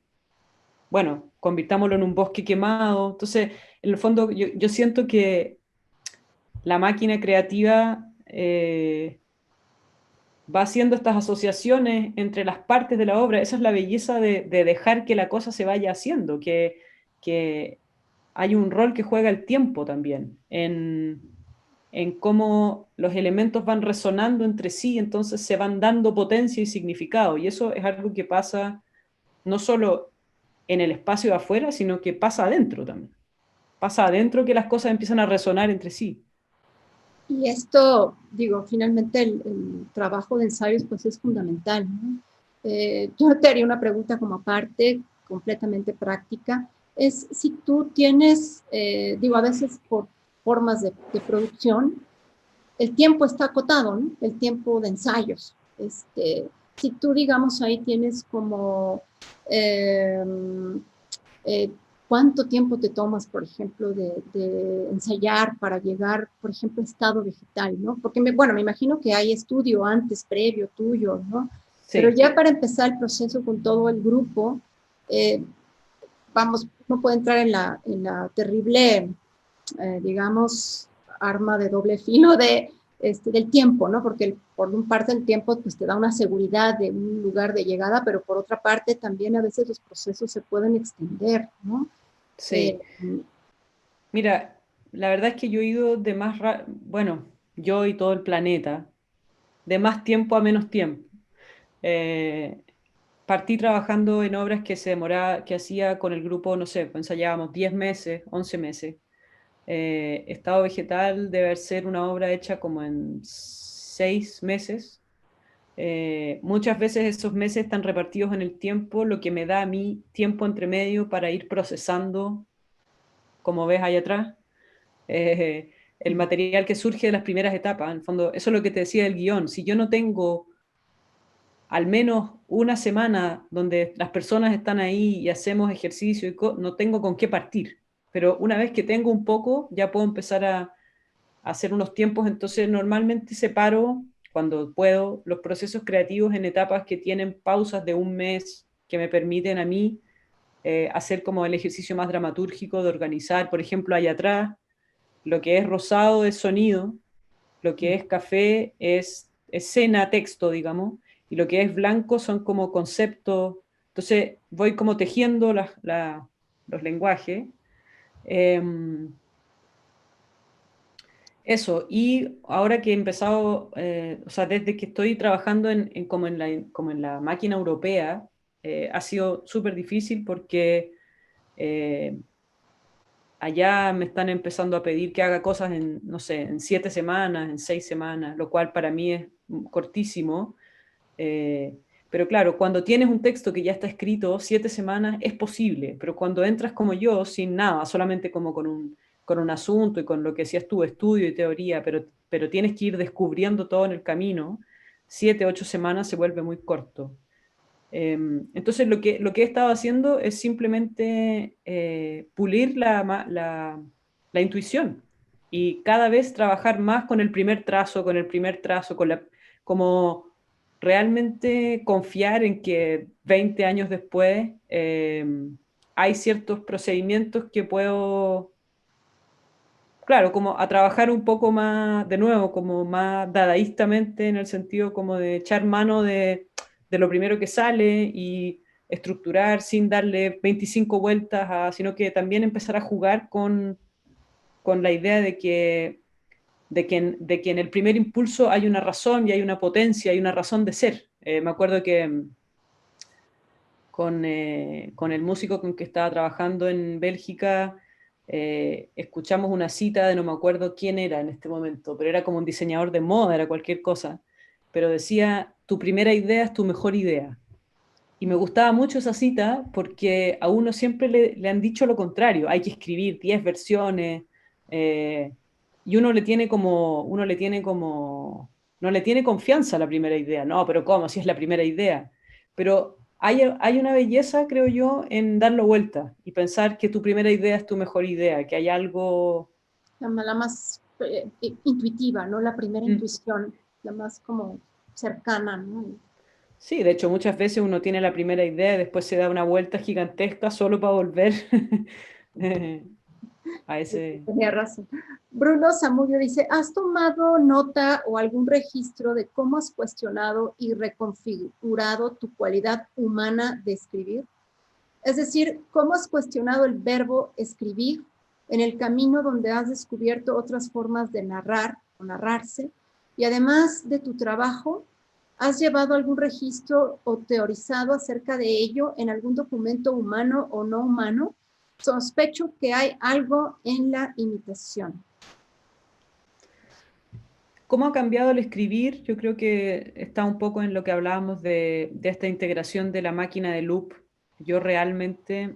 bueno, convirtámoslo en un bosque quemado. Entonces, en el fondo, yo siento que la máquina creativa va haciendo estas asociaciones entre las partes de la obra. Esa es la belleza de dejar que la cosa se vaya haciendo, que hay un rol que juega el tiempo también, en cómo los elementos van resonando entre sí, entonces se van dando potencia y significado. Y eso es algo que pasa no solo en el espacio de afuera, sino que pasa adentro también. Pasa adentro que las cosas empiezan a resonar entre sí. Y esto, digo, finalmente el trabajo de ensayos pues es fundamental, ¿no? Yo te haría una pregunta como aparte, completamente práctica, es si tú tienes, digo, a veces por formas de producción, el tiempo está acotado, ¿no? El tiempo de ensayos. Si tú, digamos, ahí tienes como eh, ¿cuánto tiempo te tomas, por ejemplo, de ensayar para llegar, por ejemplo, a estado vegetal, ¿no? Porque, bueno, me imagino que hay estudio antes, previo tuyo, ¿no? Sí. Pero ya para empezar el proceso con todo el grupo, vamos, no puede entrar en la terrible, digamos, arma de doble filo del tiempo, ¿no? Porque por una parte el tiempo pues te da una seguridad de un lugar de llegada, pero por otra parte también a veces los procesos se pueden extender, ¿no? Sí. Mira, la verdad es que yo he ido de más, bueno, yo y todo el planeta, de más tiempo a menos tiempo. Eh, Partí trabajando en obras que se demoraba, que hacía con el grupo, no sé, pues ensayábamos 10 meses, 11 meses. Estado vegetal debe ser una obra hecha como en 6 meses. Muchas veces esos meses están repartidos en el tiempo, lo que me da a mí tiempo entre medio para ir procesando, como ves ahí atrás, el material que surge de las primeras etapas. En el fondo, eso es lo que te decía del guión. Si yo no tengo al menos una semana donde las personas están ahí y hacemos ejercicio, no tengo con qué partir. Pero una vez que tengo un poco, ya puedo empezar a hacer unos tiempos. Entonces normalmente separo, cuando puedo, los procesos creativos en etapas que tienen pausas de un mes, que me permiten a mí hacer como el ejercicio más dramatúrgico de organizar. Por ejemplo, allá atrás, lo que es rosado es sonido, lo que es café es escena, texto, digamos, y lo que es blanco son como conceptos. Entonces voy como tejiendo los lenguajes. Eh, Eso, y ahora que he empezado, o sea, desde que estoy trabajando como en la máquina europea, ha sido súper difícil porque eh, allá me están empezando a pedir que haga cosas en, no sé, en 7 semanas, en 6 semanas, lo cual para mí es cortísimo. Eh, pero claro, cuando tienes un texto que ya está escrito, 7 semanas es posible, pero cuando entras como yo, sin nada, solamente como con un asunto y con lo que decías tú, estudio y teoría, pero tienes que ir descubriendo todo en el camino, 7, 8 semanas se vuelve muy corto. Entonces lo que he estado haciendo es simplemente pulir la intuición y cada vez trabajar más con el primer trazo, con el primer trazo, como realmente confiar en que 20 años después hay ciertos procedimientos que puedo, claro, como a trabajar un poco más, de nuevo, como más dadaístamente en el sentido como de echar mano de lo primero que sale y estructurar sin darle 25 vueltas, sino que también empezar a jugar con la idea de que en el primer impulso hay una razón y hay una potencia, hay una razón de ser. Me acuerdo que con el músico con que estaba trabajando en Bélgica, escuchamos una cita de no me acuerdo quién era en este momento, pero era como un diseñador de moda, era cualquier cosa, pero decía, tu primera idea es tu mejor idea. Y me gustaba mucho esa cita porque a uno siempre le han dicho lo contrario, hay que escribir 10 versiones, eh, y no le tiene confianza a la primera idea, no, pero ¿cómo? Si es la primera idea. Pero hay una belleza, creo yo, en darlo vuelta y pensar que tu primera idea es tu mejor idea, que hay algo... La más intuitiva, ¿no? La primera intuición, la más como cercana, ¿no? Sí, de hecho muchas veces uno tiene la primera idea y después se da una vuelta gigantesca solo para volver a ese... Tenía razón. Bruno Zamudio dice, ¿has tomado nota o algún registro de cómo has cuestionado y reconfigurado tu cualidad humana de escribir? Es decir, ¿cómo has cuestionado el verbo escribir en el camino donde has descubierto otras formas de narrar o narrarse? Y además de tu trabajo, ¿has llevado algún registro o teorizado acerca de ello en algún documento humano o no humano? Sospecho que hay algo en la imitación. ¿Cómo ha cambiado el escribir? Yo creo que está un poco en lo que hablábamos de esta integración de la máquina de loop. Yo realmente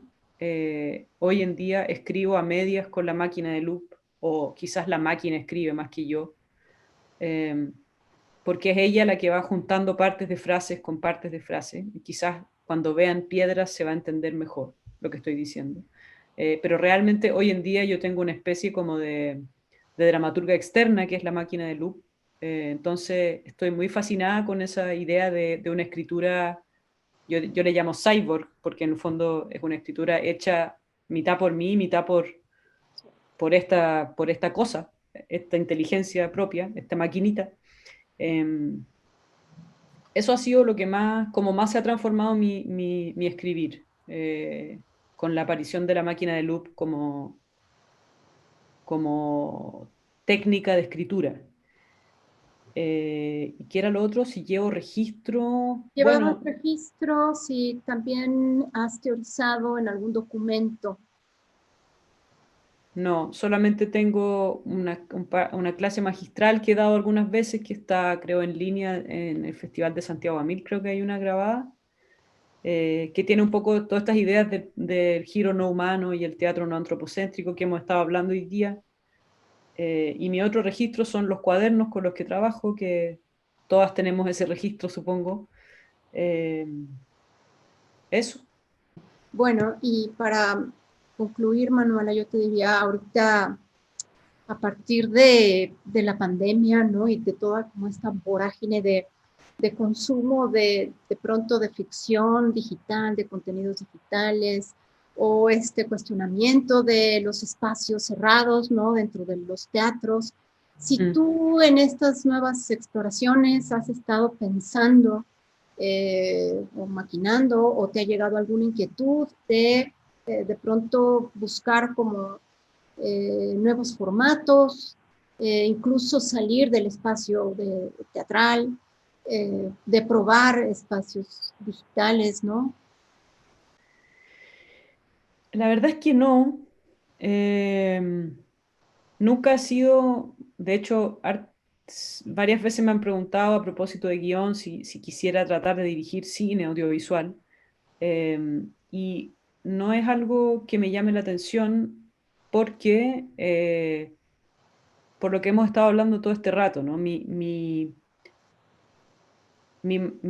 hoy en día escribo a medias con la máquina de loop, o quizás la máquina escribe más que yo, eh, porque es ella la que va juntando partes de frases con partes de frases, y quizás cuando vean piedras se va a entender mejor lo que estoy diciendo. Pero realmente hoy en día yo tengo una especie como de dramaturga externa, que es la máquina de loop. Entonces estoy muy fascinada con esa idea de una escritura, yo le llamo cyborg, porque en el fondo es una escritura hecha mitad por mí, mitad por esta cosa, esta inteligencia propia, esta maquinita. Eh, Eso ha sido lo que más, como más se ha transformado mi escribir. con la aparición de la máquina de loop como técnica de escritura. ¿Y qué era lo otro? Si llevo registro. ¿Llevabas Bueno, registros y también has teorizado en algún documento? no, solamente tengo una clase magistral que he dado algunas veces, que está, creo, en línea en el Festival de Santiago Amil, creo que hay una grabada, que tiene un poco todas estas ideas del giro no humano y el teatro no antropocéntrico que hemos estado hablando hoy día. Y mi otro registro son los cuadernos con los que trabajo, que todas tenemos ese registro, supongo. Eh, Eso. Bueno, y para concluir, Manuela, yo te diría ahorita, a partir de la pandemia, ¿no? Y de toda como esta vorágine de consumo de pronto de ficción digital, de contenidos digitales, o este cuestionamiento de los espacios cerrados, ¿no? Dentro de los teatros. Si tú en estas nuevas exploraciones has estado pensando o maquinando, o te ha llegado alguna inquietud de pronto buscar como nuevos formatos, incluso salir del espacio teatral, de probar espacios digitales, ¿no? La verdad es que no. Eh, Nunca ha sido, de hecho, varias veces me han preguntado a propósito de guión si quisiera tratar de dirigir cine audiovisual. Y no es algo que me llame la atención porque, por lo que hemos estado hablando todo este rato, ¿no? Mi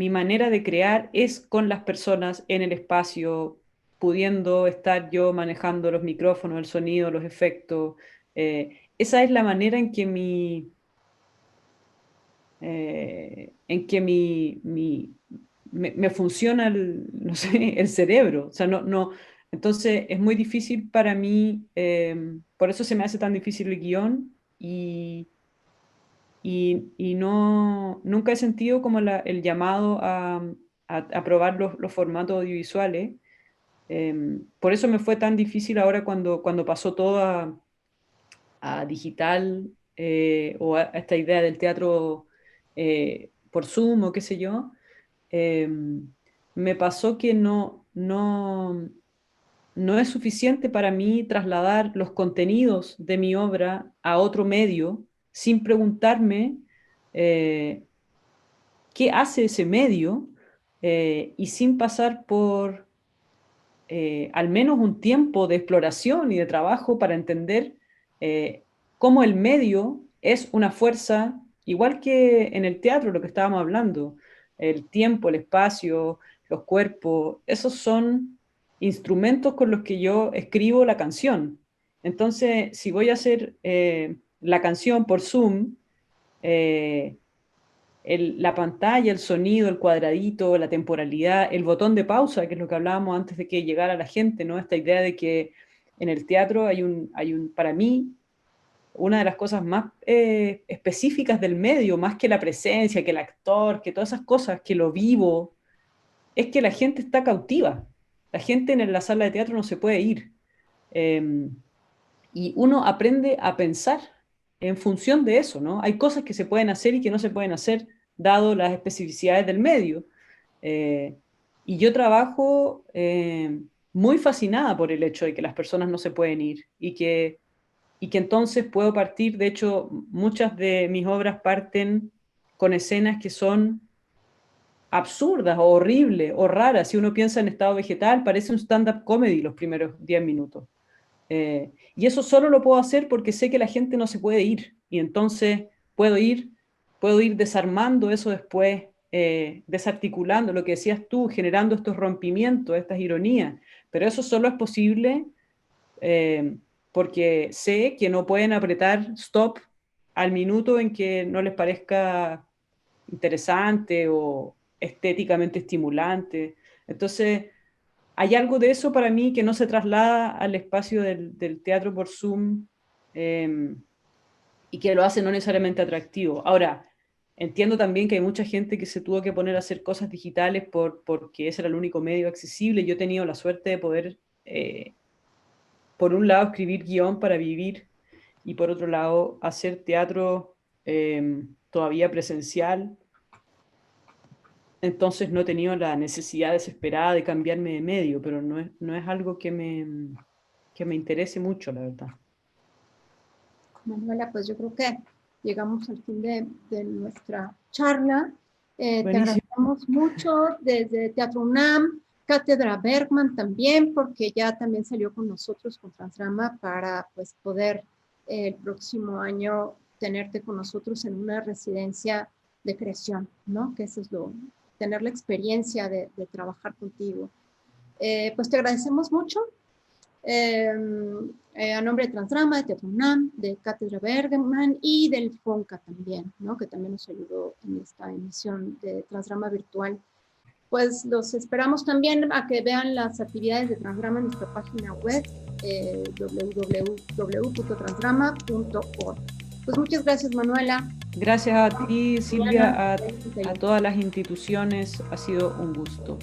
manera de crear es con las personas en el espacio, pudiendo estar yo manejando los micrófonos, el sonido, los efectos. Esa es la manera en que me funciona no sé, el cerebro. O sea, no, entonces es muy difícil para mí, por eso se me hace tan difícil el guión y no, nunca he sentido como el llamado a probar los formatos audiovisuales. Por eso me fue tan difícil ahora cuando pasó todo a digital, o a esta idea del teatro por Zoom o qué sé yo. eh, Me pasó que no es suficiente para mí trasladar los contenidos de mi obra a otro medio sin preguntarme eh, qué hace ese medio, y sin pasar por al menos un tiempo de exploración y de trabajo para entender cómo el medio es una fuerza, igual que en el teatro, lo que estábamos hablando, el tiempo, el espacio, los cuerpos, esos son instrumentos con los que yo escribo la canción. Entonces, si voy a hacer la canción por Zoom, eh, la pantalla, el sonido, el cuadradito, la temporalidad, el botón de pausa, que es lo que hablábamos antes de que llegara la gente, ¿no? Esta idea de que en el teatro para mí, una de las cosas más específicas del medio, más que la presencia, que el actor, que todas esas cosas, que lo vivo, es que la gente está cautiva. La gente en la sala de teatro no se puede ir. Eh, y uno aprende a pensar en función de eso, ¿no? Hay cosas que se pueden hacer y que no se pueden hacer, dado las especificidades del medio. Eh, y yo trabajo muy fascinada por el hecho de que las personas no se pueden ir y que entonces puedo partir, de hecho, muchas de mis obras parten con escenas que son absurdas o horribles o raras. Si uno piensa en estado vegetal, parece un stand-up comedy los primeros 10 minutos. Y eso solo lo puedo hacer porque sé que la gente no se puede ir. Y entonces puedo ir desarmando eso después, desarticulando lo que decías tú, generando estos rompimientos, estas ironías. Pero eso solo es posible eh, porque sé que no pueden apretar stop al minuto en que no les parezca interesante o estéticamente estimulante. Entonces, hay algo de eso para mí que no se traslada al espacio del teatro por Zoom, eh, y que lo hace no necesariamente atractivo. Ahora, entiendo también que hay mucha gente que se tuvo que poner a hacer cosas digitales porque ese era el único medio accesible. Yo he tenido la suerte de poder por un lado, escribir guión para vivir y por otro lado, hacer teatro todavía presencial. Entonces no he tenido la necesidad desesperada de cambiarme de medio, pero no es algo que me interese mucho, la verdad. Manuela, pues yo creo que llegamos al fin de nuestra charla. Te agradecemos mucho desde Teatro UNAM, Cátedra Bergman también, porque ya también salió con nosotros con Transdrama para pues poder el próximo año tenerte con nosotros en una residencia de creación, ¿no? Que eso es tener la experiencia de trabajar contigo. Pues te agradecemos mucho. A nombre de Transdrama, de Teatro UNAM, de Cátedra Bergman y del FONCA también, ¿no? Que también nos ayudó en esta emisión de Transdrama virtual. Pues los esperamos también a que vean las actividades de Transdrama en nuestra página web www.transdrama.org. Pues muchas gracias, Manuela. Gracias a ti, Silvia, a todas las instituciones. Ha sido un gusto.